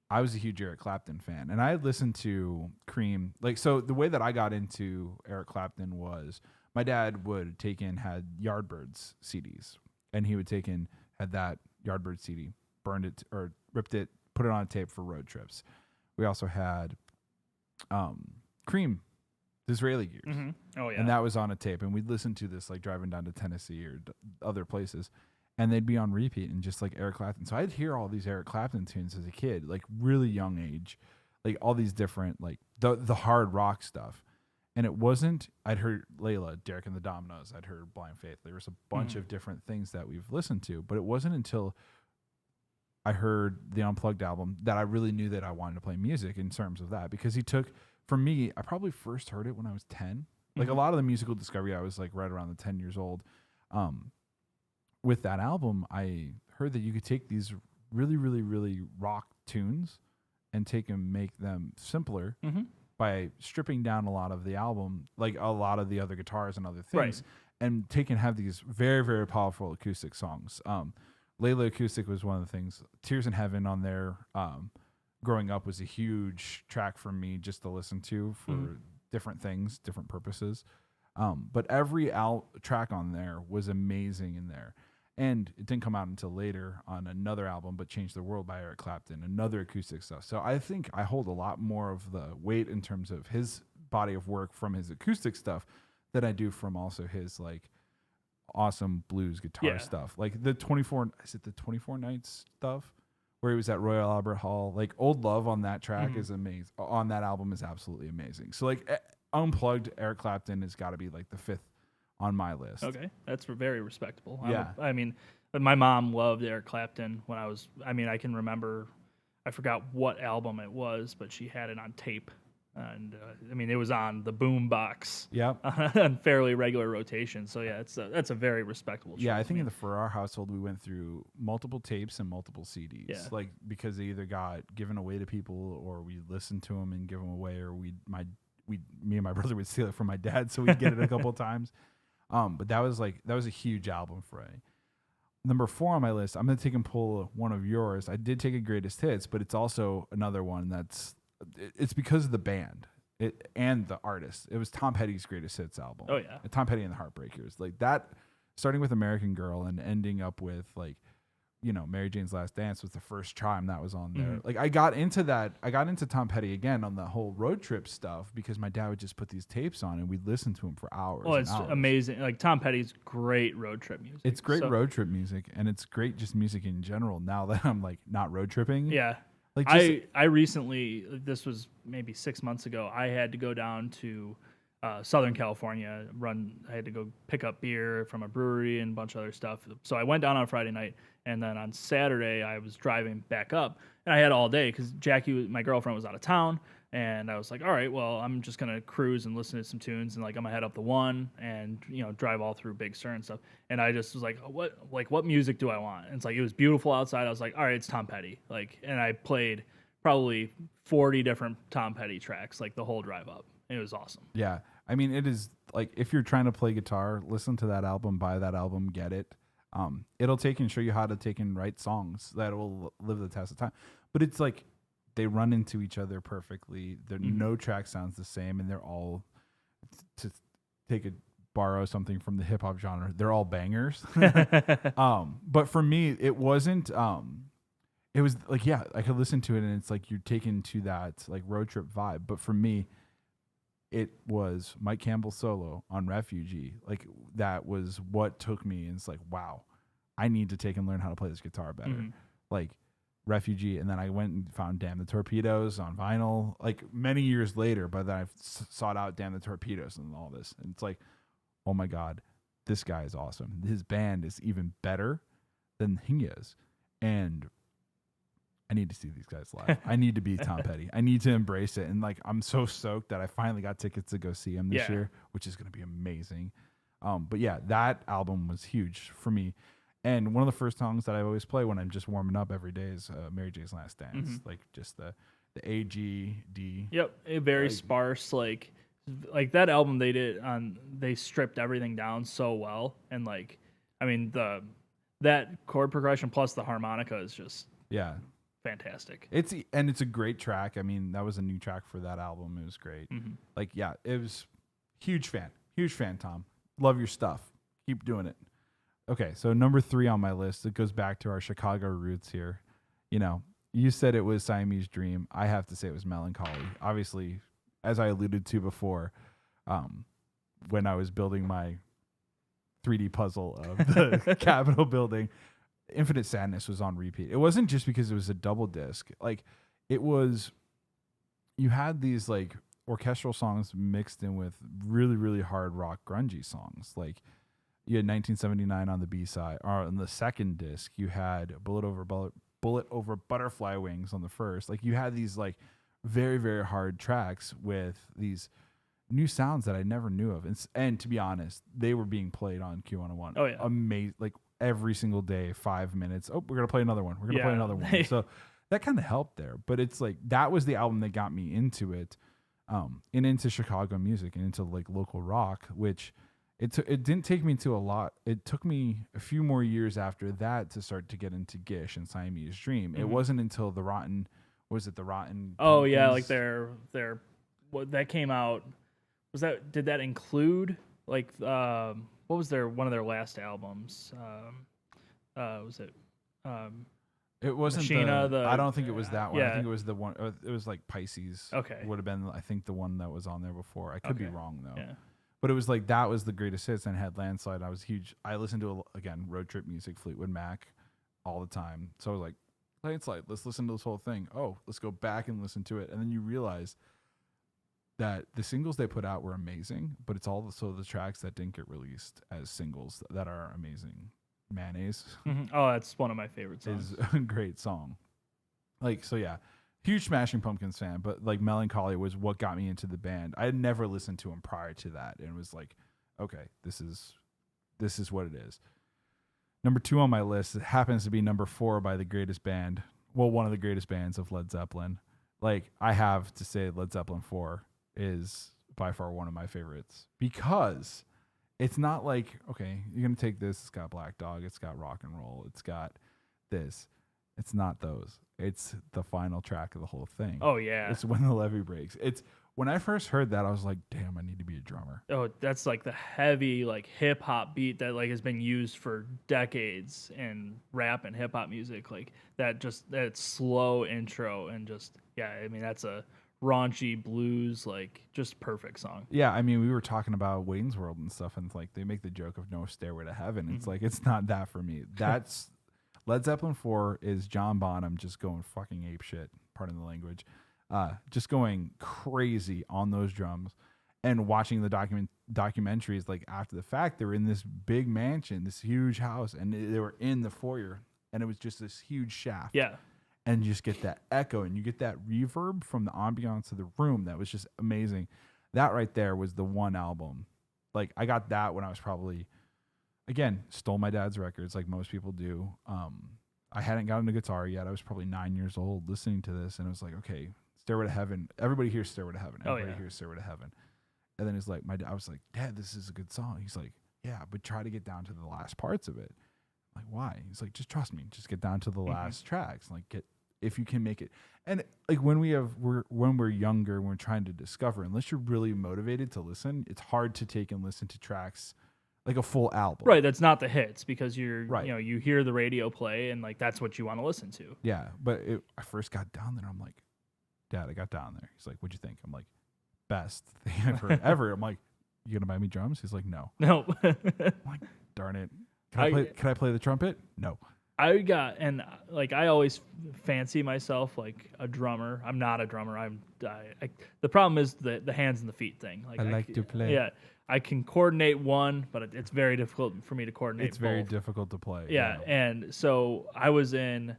A: I was a huge Eric Clapton fan, and I had listened to Cream. Like, so the way that I got into Eric Clapton was my dad had Yardbirds CDs, and he would had that Yardbird CD, burned it or ripped it, put it on a tape for road trips. We also had Cream, Disraeli Gears.
B: Mm-hmm. Oh yeah,
A: and that was on a tape, and we'd listen to this like driving down to Tennessee or other places, and they'd be on repeat and just like Eric Clapton. So I'd hear all these Eric Clapton tunes as a kid, like really young age, like all these different like the hard rock stuff. And it wasn't, I'd heard Layla, Derek and the Dominoes, I'd heard Blind Faith. There was a bunch of different things that we've listened to, but it wasn't until I heard the Unplugged album that I really knew that I wanted to play music in terms of that. Because for me, I probably first heard it when I was 10. Like a lot of the musical discovery, I was like right around the 10 years old. With that album, I heard that you could take these really, really, really rock tunes and make them simpler. By stripping down a lot of the album, like a lot of the other guitars and other things, and have these very, very powerful acoustic songs. Layla Acoustic was one of the things. Tears in Heaven on there, growing up, was a huge track for me just to listen to for different things, different purposes. But every track on there was amazing in there. And it didn't come out until later on another album, but Change the World by Eric Clapton, another acoustic stuff. So I think I hold a lot more of the weight in terms of his body of work from his acoustic stuff than I do from also his like awesome blues guitar stuff. Like the 24 Nights stuff where he was at Royal Albert Hall. Like Old Love on that track is amazing. On that album is absolutely amazing. So like Unplugged, Eric Clapton has got to be like the fifth on my list.
B: Okay, that's very respectable.
A: Yeah.
B: I mean, my mom loved Eric Clapton when I can remember, I forgot what album it was, but she had it on tape. And I mean, it was on the boom box on fairly regular rotation. So yeah, that's a very respectable choice.
A: Yeah, I think in the Farrar household, we went through multiple tapes and multiple CDs.
B: Yeah.
A: Like, because they either got given away to people or we listened to them and give them away, or me and my brother would steal it from my dad, so we'd get it a couple of times. But that was a huge album for me. Number 4 on my list, I'm going to take and pull one of yours. I did take a greatest hits, but it's also another one it's because of the band and the artist. It was Tom Petty's greatest hits album.
B: Oh yeah.
A: Tom Petty and the Heartbreakers. Like that, starting with American Girl and ending up with like, Mary Jane's Last Dance was the first time that was on there. Like I got into Tom Petty again on the whole road trip stuff because my dad would just put these tapes on and we'd listen to him for hours.
B: Oh, it's amazing. Like Tom Petty's great road trip music.
A: It's great road trip music, and it's great just music in general now that I'm like not road tripping.
B: Yeah. Like I recently, this was maybe 6 months ago, I had to go down to Southern California, I had to go pick up beer from a brewery and a bunch of other stuff. So I went down on Friday night, and then on Saturday I was driving back up, and I had all day because Jackie, my girlfriend, was out of town, and I was like, all right, well, I'm just gonna cruise and listen to some tunes, and like I'm gonna head up the 1 and drive all through Big Sur and stuff. And I just was like, what music do I want? And it's like it was beautiful outside. I was like, all right, it's Tom Petty. And I played probably 40 different Tom Petty tracks, like the whole drive up. It was awesome.
A: Yeah. I mean, it is like if you're trying to play guitar, listen to that album, buy that album, get it. It'll take and show you how to take and write songs that will live the test of time. But it's like they run into each other perfectly. No track sounds the same, and they're all to borrow something from the hip hop genre. They're all bangers. But for me, it wasn't. It was like, yeah, I could listen to it, and it's like you're taken to that like road trip vibe. But for me, it was Mike Campbell's solo on Refugee. Like that was what took me. And it's like, wow, I need to take and learn how to play this guitar better. Like Refugee. And then I went and found Damn the Torpedoes on vinyl, like many years later, but then I sought out Damn the Torpedoes and all this. And it's like, oh my God, this guy is awesome. His band is even better than he is. And I need to see these guys live. I need to be Tom Petty. I need to embrace it. And like, I'm so stoked that I finally got tickets to go see him this year, which is going to be amazing. But yeah, that album was huge for me. And one of the first songs that I always play when I'm just warming up every day is Mary J's Last Dance. Like just the A, G, D.
B: Yep. A very sparse, like that album they stripped everything down so well. And like, I mean, that chord progression plus the harmonica is just fantastic. It's
A: a great track. I mean, that was a new track for that album. It was great. Like, yeah, it was huge fan, Tom. Love your stuff. Keep doing it. Okay, so number 3 on my list, it goes back to our Chicago roots here. You know, you said it was Siamese Dream. I have to say it was Melancholy. Obviously, as I alluded to before, when I was building my 3D puzzle of the Capitol building, Infinite Sadness was on repeat. It wasn't just because it was a double disc. Like, it was, you had these like orchestral songs mixed in with really, really hard rock grungy songs. Like, you had 1979 on the B side, or on the second disc, you had Bullet Over Butterfly Wings on the first. Like, you had these like very, very hard tracks with these new sounds that I never knew of. And to be honest, they were being played on Q101.
B: Oh yeah,
A: amazing! Like every single day, 5 minutes. Oh, we're gonna play another one. We're gonna play another one. So that kind of helped there. But it's like that was the album that got me into it, and into Chicago music and into like local rock, which. It didn't take me to a lot. It took me a few more years after that to start to get into Gish and Siamese Dream. It wasn't until the Rotten
B: Oh
A: Pumpkins?
B: yeah, like their what that came out. Did that include like what was one of their last albums? Was it?
A: It wasn't
B: Machina,
A: I don't think it was that one.
B: Yeah.
A: I think it was the one. It was like Pisces.
B: Okay,
A: would have been I think the one that was on there before. I could be wrong though.
B: Yeah.
A: But it was like that was the greatest hits and had Landslide. I was huge. I listened to again road trip music, Fleetwood Mac, all the time. So I was like, Landslide. Let's listen to this whole thing. Oh, let's go back and listen to it. And then you realize that the singles they put out were amazing, but it's also the tracks that didn't get released as singles that are amazing. Mayonnaise.
B: Oh, that's one of my favorite songs.
A: Is a great song. Like, so yeah. Huge Smashing Pumpkins fan, but like Melancholy was what got me into the band. I had never listened to him prior to that, and it was like, okay, this is what it is. Number 2 on my list, it happens to be number 4 by the greatest band, well, one of the greatest bands of Led Zeppelin. Like, I have to say Led Zeppelin 4 is by far one of my favorites because it's not like, okay, you're gonna take this, it's got Black Dog, it's got rock and roll, it's got this. It's not those. It's the final track of the whole thing.
B: Oh yeah.
A: It's When the Levee Breaks. It's when I first heard that, I was like, damn, I need to be a drummer.
B: Oh, that's like the heavy like hip hop beat that like has been used for decades in rap and hip hop music. Like that slow intro and just I mean that's a raunchy blues, like just perfect song.
A: Yeah, I mean we were talking about Wayne's World and stuff, and it's like they make the joke of no stairway to heaven. It's like it's not that for me. That's Led Zeppelin 4 is John Bonham just going fucking apeshit, pardon the language, just going crazy on those drums, and watching the documentaries like after the fact. They were in this big mansion, this huge house, and they were in the foyer, and it was just this huge shaft.
B: Yeah.
A: And you just get that echo, and you get that reverb from the ambiance of the room. That was just amazing. That right there was the one album. Like I got that when I was probably. Again, stole my dad's records like most people do. I hadn't gotten a guitar yet. I was probably 9 years old listening to this, and it was like, okay, Stairway to Heaven. Everybody hears Stairway to Heaven. Everybody hears Stairway to Heaven. And then he's like, I was like, Dad, this is a good song. He's like, yeah, but try to get down to the last parts of it. I'm like, why? He's like, just trust me. Just get down to the last tracks. Like, if you can make it. And like when we're younger, when we're trying to discover, unless you're really motivated to listen, it's hard to take and listen to tracks like a full album.
B: Right, that's not the hits because you're
A: Right.
B: you hear the radio play and like that's what you want to listen to.
A: Yeah, but I first got down there. I'm like, Dad, I got down there. He's like, what'd you think? I'm like, best thing I've heard ever. I'm like, you gonna buy me drums? He's like, no.
B: No.
A: I'm like, darn it. Can I play the trumpet? No.
B: I always fancy myself like a drummer. I'm not a drummer. The problem is the hands and the feet thing. Like
A: I like to play.
B: Yeah, I can coordinate one, but it's very difficult for me to coordinate.
A: It's very difficult to play.
B: Yeah, and so I was in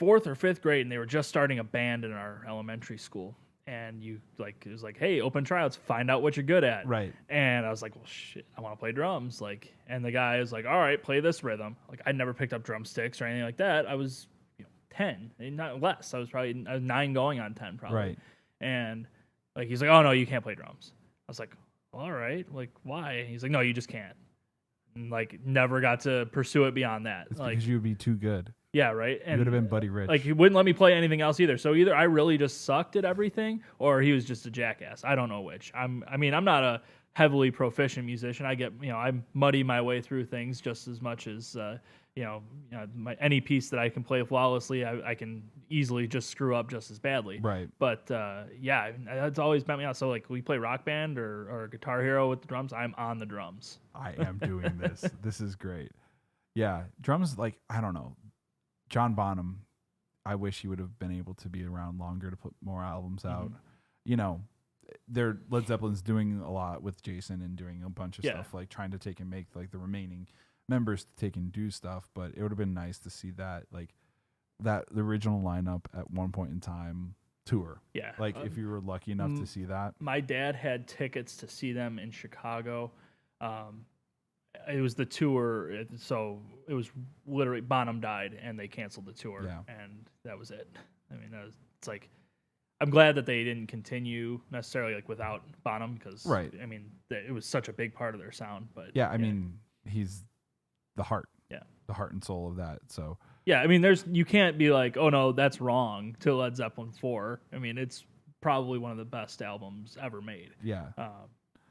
B: 4th or 5th grade, and they were just starting a band in our elementary school. And it was like, hey, open tryouts, find out what you're good at.
A: Right.
B: And I was like, well, shit, I want to play drums. Like, and the guy was like, all right, play this rhythm. Like, I'd never picked up drumsticks or anything like that. I was 10, not less. I was 9 going on 10 probably.
A: Right.
B: And like, he's like, oh no, you can't play drums. I was like, all right, like why? And he's like, no, you just can't. And like, never got to pursue it beyond that.
A: It's
B: like,
A: because you would be too good.
B: Yeah, right. And
A: you would have been Buddy Rich.
B: Like he wouldn't let me play anything else either. So either I really just sucked at everything, or he was just a jackass. I don't know which. I'm not a heavily proficient musician. I muddy my way through things just as much as any piece that I can play flawlessly, I can easily just screw up just as badly.
A: Right.
B: But that's always bent me out. So like we play Rock Band or Guitar Hero with the drums. I'm on the drums.
A: I am doing this. This is great. Yeah, drums. Like I don't know. John Bonham, I wish he would have been able to be around longer to put more albums out. Led Zeppelin's doing a lot with Jason and doing a bunch of stuff, like trying to take and make like the remaining members to take and do stuff. But it would have been nice to see that, like the original lineup at one point in time tour. Yeah. Like if you were lucky enough to see that.
B: My dad had tickets to see them in Chicago. It was the tour, so it was literally Bonham died and they canceled the tour, and that was it. I mean, it's like I'm glad that they didn't continue necessarily like without Bonham because I mean it was such a big part of their sound. But
A: I mean he's the heart, the heart and soul of that. So
B: I mean you can't be like, oh no, that's wrong to Led Zeppelin 4. I mean it's probably one of the best albums ever made. Yeah,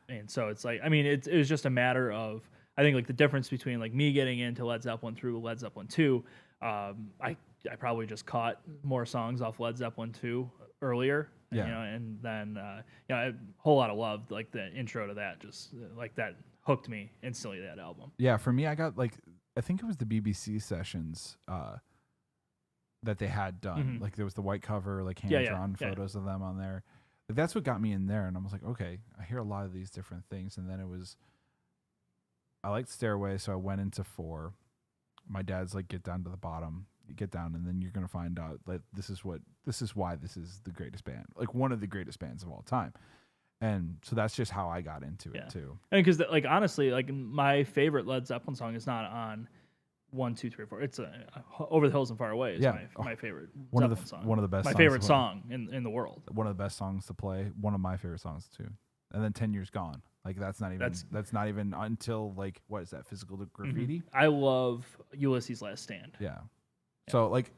B: and so it's like I mean it was just a matter of. I think like the difference between like me getting into Led Zeppelin through Led Zeppelin 2, I probably just caught more songs off Led Zeppelin 2 earlier, and then a whole lot of love like the intro to that, just like that hooked me instantly that album.
A: Yeah, for me I got like I think it was the BBC sessions that they had done. Like there was the white cover, like hand drawn photos of them on there. Like, that's what got me in there, and I was like, okay, I hear a lot of these different things, and then it was. I liked Stairway, so I went into 4. My dad's like, get down to the bottom, you get down, and then you're gonna find out that this is why this is the greatest band, like one of the greatest bands of all time. And so that's just how I got into it too.
B: And because like honestly, like my favorite Led Zeppelin song is not on 1, 2, 3, 4. It's Over the Hills and Far Away is my favorite Zeppelin song.
A: One of the best.
B: My favorite song in the world.
A: One of the best songs to play. One of my favorite songs too. And then 10 Years Gone. Like that's not even until like what is that, Physical Graffiti?
B: I love Ulysses Last Stand.
A: Yeah. So like,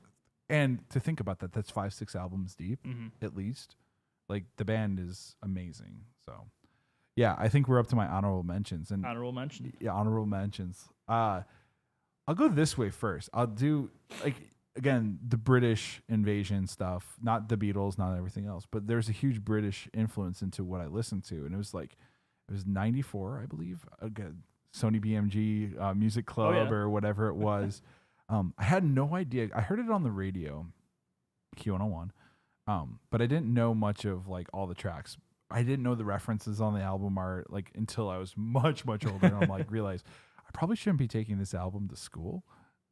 A: and to think about that, that's 5-6 albums deep at least. Like the band is amazing. So yeah, I think we're up to my honorable mentions and
B: honorable mention.
A: Yeah, honorable mentions. I'll go this way first. I'll do like again the British invasion stuff, not the Beatles, not everything else, but there's a huge British influence into what I listened to, and it was 94, I believe. Again, Sony BMG Music Club or whatever it was. I had no idea. I heard it on the radio, Q101, but I didn't know much of like all the tracks. I didn't know the references on the album art like until I was much older, and I'm like realized I probably shouldn't be taking this album to school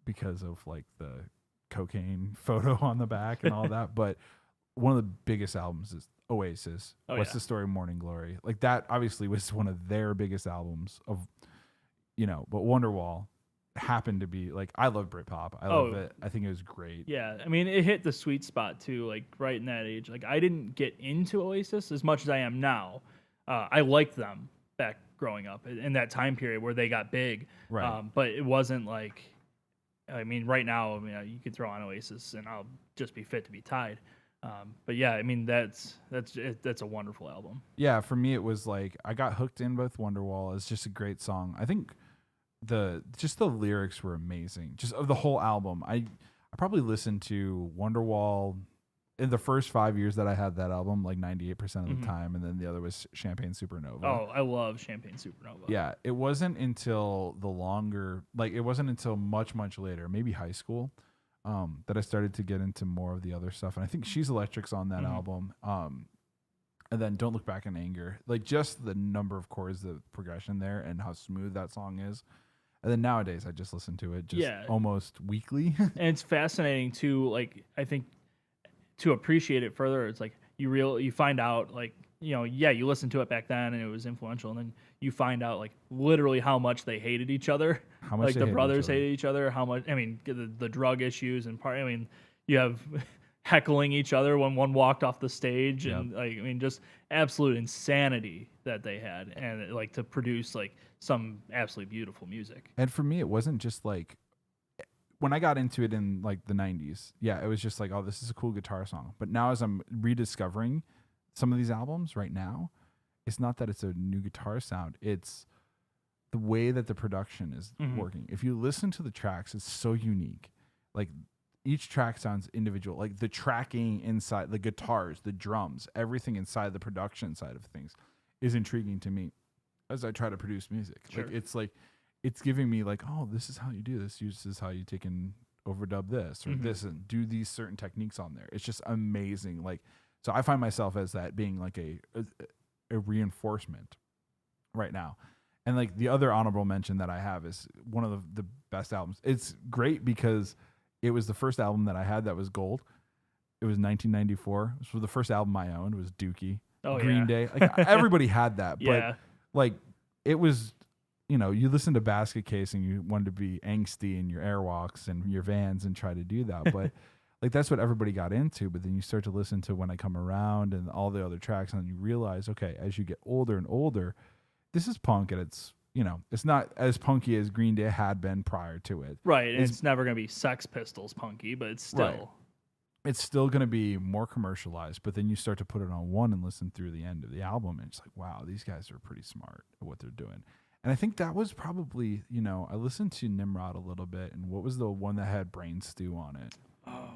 A: because of like the cocaine photo on the back and all that. But one of the biggest albums is Oasis. What's the Story, Morning Glory? Like that obviously was one of their biggest albums of, but Wonderwall happened to be like, I love Britpop. I love it. I think it was great.
B: Yeah, I mean, it hit the sweet spot too, like right in that age. Like, I didn't get into Oasis as much as I am now. I liked them back growing up in that time period where they got big.
A: Right.
B: But it wasn't like, I mean, right now, I mean, you could throw on Oasis and I'll just be fit to be tied. But yeah, I mean, that's a wonderful album.
A: Yeah, for me it was like I got hooked in with Wonderwall. It's just a great song. I think the lyrics were amazing. Just of the whole album. I probably listened to Wonderwall in the first 5 years that I had that album, like 98% of the time, and then the other was Champagne Supernova.
B: Oh, I love Champagne Supernova.
A: Yeah, it wasn't until it wasn't until much later, maybe high school, that I started to get into more of the other stuff. And I think She's Electric's on that album. And then Don't Look Back in Anger. Like, just the number of chords, the progression there, and how smooth that song is. And then nowadays, I just listen to it almost weekly.
B: And it's fascinating too. Like, I think to appreciate it further, it's like you find out, like, you listened to it back then and it was influential, and then you find out like literally how much they hated each other.
A: How much
B: like the brothers hated each other. How much? I mean, the drug issues and part. I mean, you have heckling each other when one walked off the stage, and like, I mean, just absolute insanity that they had, and like to produce like some absolutely beautiful music.
A: And for me, it wasn't just like when I got into it in like the 90s. Yeah, it was just like, oh, this is a cool guitar song. But now as I'm rediscovering some of these albums right now, it's not that it's a new guitar sound. It's the way that the production is working. If you listen to the tracks, it's so unique. Like, each track sounds individual. Like, the tracking inside, the guitars, the drums, everything inside the production side of things is intriguing to me as I try to produce music.
B: Sure.
A: Like, it's giving me like, oh, this is how you do this. This is how you take and overdub this or this and do these certain techniques on there. It's just amazing. Like, so I find myself as that being like a reinforcement right now. And like the other honorable mention that I have is one of the best albums. It's great because it was the first album that I had that was gold. It was 1994. It was the first album I owned. It was Dookie. Green Day. Like, everybody had that. But like, it was, you listen to Basket Case and you wanted to be angsty in your Airwalks and your Vans and try to do that. But like, that's what everybody got into. But then you start to listen to When I Come Around and all the other tracks, and you realize, okay, as you get older and older, this is punk, and it's, it's not as punky as Green Day had been prior to it.
B: Right. And it's never going to be Sex Pistols punky, but it's still.
A: Right. It's still going to be more commercialized, but then you start to put it on one and listen through the end of the album, and it's like, wow, these guys are pretty smart at what they're doing. And I think that was probably, I listened to Nimrod a little bit, and what was the one that had Brain Stew on it?
B: Oh,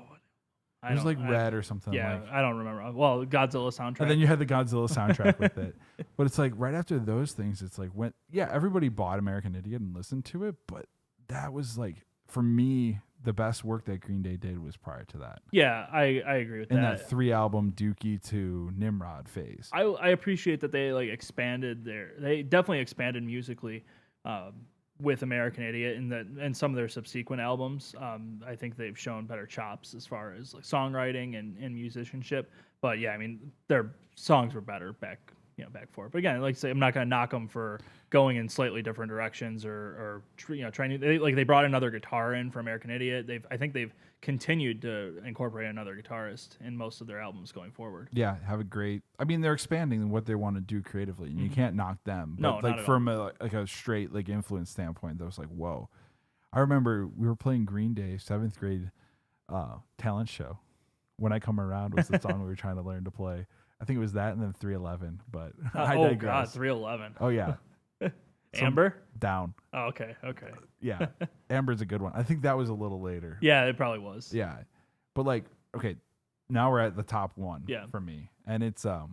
A: it was like Red or something.
B: Yeah, I don't remember. Well, Godzilla soundtrack.
A: And then you had the Godzilla soundtrack with it. But it's like right after those things, it's like everybody bought American Idiot and listened to it, but that was like, for me, the best work that Green Day did was prior to that.
B: Yeah, I agree with that.
A: In that 3-album Dookie to Nimrod phase.
B: I appreciate that they like they definitely expanded musically with American Idiot, and some of their subsequent albums. I think they've shown better chops as far as like songwriting and musicianship. But yeah, I mean, their songs were better back forward. But again, like I say, I'm not going to knock them for going in slightly different directions or trying to. They brought another guitar in for American Idiot. I think they've continued to incorporate another guitarist in most of their albums going forward.
A: Yeah, have a great. I mean, they're expanding what they want to do creatively, and you can't knock them. But
B: No,
A: like
B: not at
A: from a straight like influence standpoint, that was like, whoa. I remember we were playing Green Day 7th grade talent show. When I Come Around was the song we were trying to learn to play. I think it was that and then 311, but I digress.
B: Oh God, 311.
A: Oh yeah.
B: Amber?
A: Down.
B: Oh, okay.
A: Yeah. Amber's a good one. I think that was a little later.
B: Yeah, it probably was.
A: Yeah. But like, okay, now we're at the top one for me. And it's God,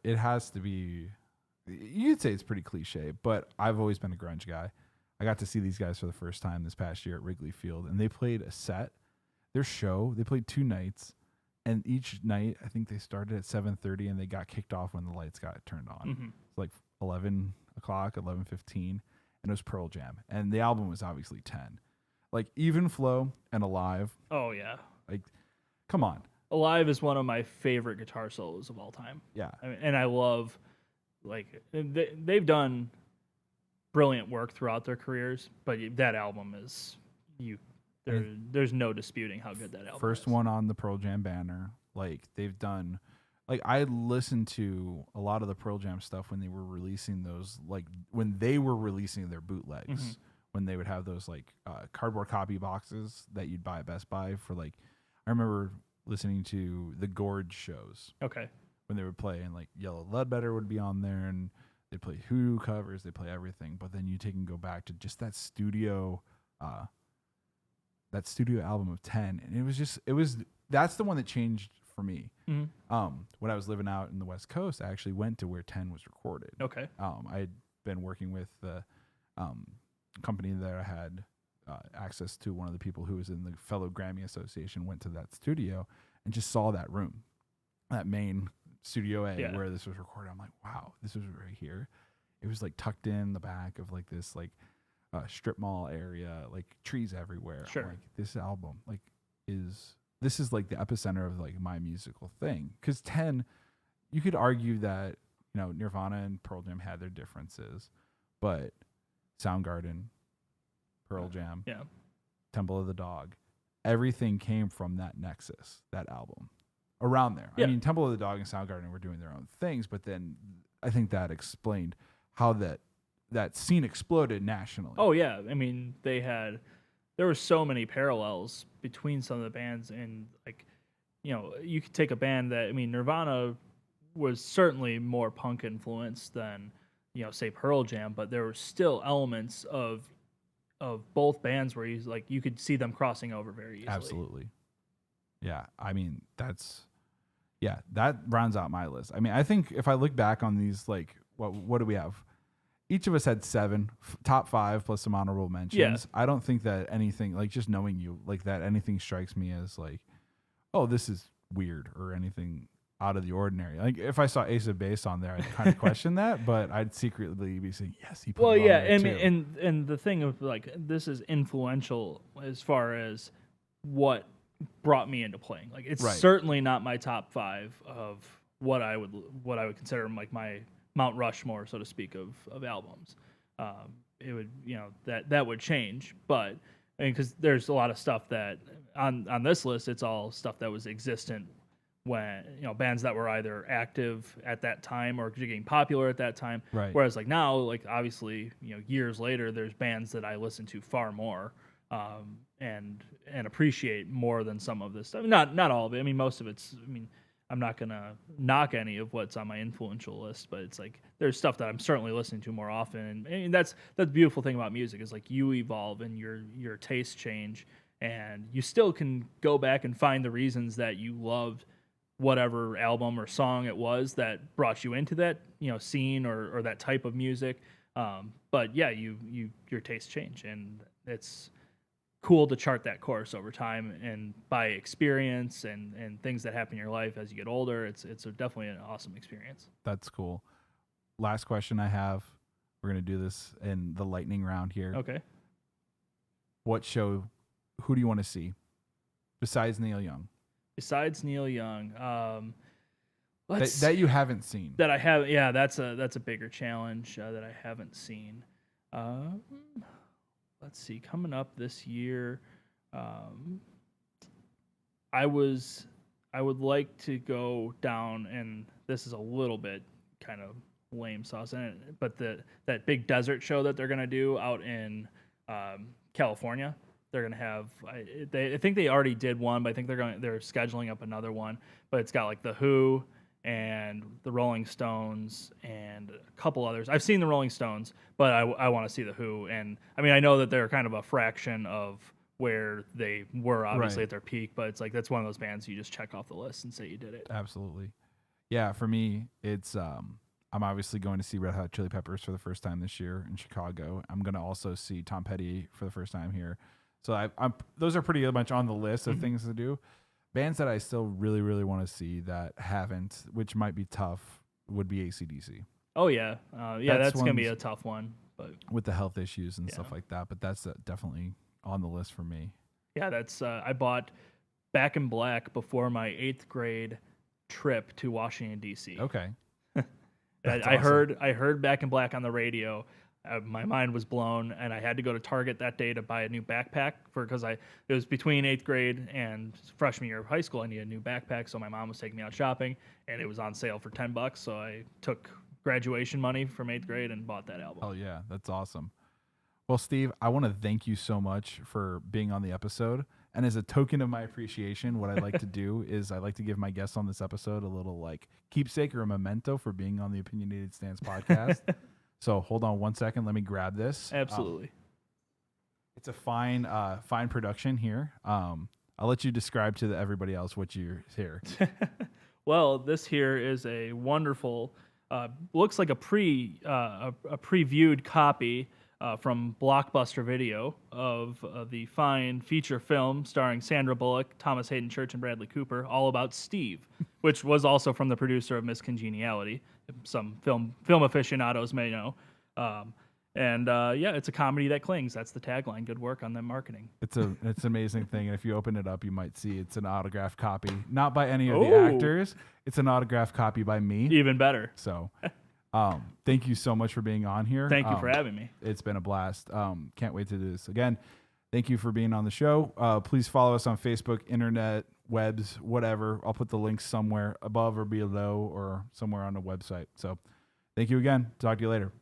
A: it has to be, you'd say it's pretty cliche, but I've always been a grunge guy. I got to see these guys for the first time this past year at Wrigley Field, and they played a set. Their show, they played 2 nights. And each night, I think they started at 7:30, and they got kicked off when the lights got turned on. It's like 11 o'clock, 11:15, and it was Pearl Jam. And the album was obviously 10. Like, Even Flow and Alive.
B: Oh, yeah.
A: Like, come on.
B: Alive is one of my favorite guitar solos of all time.
A: Yeah.
B: I mean, and I love, like, they've done brilliant work throughout their careers, but that album is there's no disputing how good that album is.
A: First one on the Pearl Jam banner. Like they've done, like I listened to a lot of the Pearl Jam stuff when they were releasing those, like when they were releasing their bootlegs, when they would have those like cardboard copy boxes that you'd buy at Best Buy for like, I remember listening to the Gorge shows.
B: Okay.
A: When they would play, and like Yellow Ledbetter would be on there, and they play Hoodoo covers, they play everything. But then you take and go back to just that studio album of 10, and that's the one that changed for me. When I was living out in the West Coast, I actually went to where 10 was recorded.
B: Okay.
A: I had been working with the company that I had access to. One of the people who was in the fellow Grammy Association went to that studio and just saw that room, that main Studio A where this was recorded. I'm like, wow, this was right here. It was like tucked in the back of like this like strip mall area, like trees everywhere.
B: Sure.
A: I'm like, this album like this is like the epicenter of like my musical thing. Because 10, you could argue that, you know, Nirvana and Pearl Jam had their differences, but Soundgarden, Pearl Jam, Temple of the Dog, everything came from that nexus, that album. Around there. I mean, Temple of the Dog and Soundgarden were doing their own things, but then I think that explained how that scene exploded nationally.
B: Oh yeah, I mean there were so many parallels between some of the bands, and like, you know, you could take a band that, I mean, Nirvana was certainly more punk influenced than, you know, say Pearl Jam, but there were still elements of both bands where you could see them crossing over very easily.
A: Absolutely. Yeah, I mean, that rounds out my list. I mean, I think if I look back on these, like, what do we have? Each of us had 7, top 5 plus some honorable mentions.
B: Yeah.
A: I don't think that anything, like, just knowing you, like, that anything strikes me as, like, oh, this is weird or anything out of the ordinary. Like, if I saw Ace of Base on there, I'd kind of question that, but I'd secretly be saying, yes, he put it on there too.
B: And the thing of, like, this is influential as far as what brought me into playing. Like, it's certainly not my top 5 of what I would consider like my Mount Rushmore, so to speak, of albums. It would, you know, that would change, but I mean, because there's a lot of stuff that on this list, it's all stuff that was existent when, you know, bands that were either active at that time or getting popular at that time.
A: Right.
B: Whereas like now, like obviously, you know, years later, there's bands that I listen to far more. And appreciate more than some of this stuff. Not all of it. I mean, most of it's. I mean, I'm not gonna knock any of what's on my influential list, but it's like there's stuff that I'm certainly listening to more often. And that's the beautiful thing about music is like you evolve and your tastes change, and you still can go back and find the reasons that you loved whatever album or song it was that brought you into that, you know, scene or that type of music. But yeah, your tastes change, and it's cool to chart that course over time and by experience and things that happen in your life as you get older. It's definitely an awesome experience.
A: That's cool. Last question I have. We're going to do this in the lightning round here.
B: Okay.
A: Who do you want to see besides Neil Young?
B: Besides Neil Young,
A: that you haven't seen.
B: That I have, yeah, that's a bigger challenge that I haven't seen. Let's see, coming up this year, I would like to go down, and this is a little bit kind of lame sauce in it, but that big desert show that they're gonna do out in California. They're gonna have. I think they already did one, but I think they're scheduling up another one. But it's got like the Who and the Rolling Stones and a couple others. I've seen the Rolling Stones, but I want to see the Who. And I mean, I know that they're kind of a fraction of where they were obviously at their peak, but it's like that's one of those bands you just check off the list and say you did it.
A: Absolutely. Yeah, for me, it's I'm obviously going to see Red Hot Chili Peppers for the first time this year in Chicago. I'm going to also see Tom Petty for the first time here. So those are pretty much on the list of things to do. Bands that I still really, really want to see that haven't, which might be tough, would be AC/DC.
B: Oh, yeah. That's going to be a tough one. But
A: with the health issues and stuff like that. But that's definitely on the list for me.
B: Yeah, that's I bought Back in Black before my 8th grade trip to Washington, D.C.
A: Okay.
B: I heard Back in Black on the radio. my mind was blown, and I had to go to Target that day to buy a new backpack because it was between 8th grade and freshman year of high school. I needed a new backpack, so my mom was taking me out shopping, and it was on sale for $10. So I took graduation money from 8th grade and bought that album.
A: Oh yeah, that's awesome. Well, Steve, I want to thank you so much for being on the episode. And as a token of my appreciation, what I like to do is I like to give my guests on this episode a little like keepsake or a memento for being on the Opinionated Stance podcast. So hold on one second. Let me grab this.
B: Absolutely.
A: It's a fine production here. I'll let you describe to everybody else what you're here.
B: Well, this here is a wonderful, looks like a previewed copy from Blockbuster Video of the fine feature film starring Sandra Bullock, Thomas Hayden Church, and Bradley Cooper, all about Steve, which was also from the producer of Miss Congeniality. Some film aficionados may know. It's a comedy that clings. That's the tagline. Good work on them marketing.
A: It's an amazing thing, and if you open it up, you might see it's an autographed copy, not by any of the actors. It's an autographed copy by me.
B: Even better.
A: So. Thank you so much for being on here.
B: Thank you for having me.
A: It's been a blast. Can't wait to do this again. Thank you for being on the show. Please follow us on Facebook, internet, webs, whatever. I'll put the links somewhere above or below or somewhere on the website. So thank you again. Talk to you later.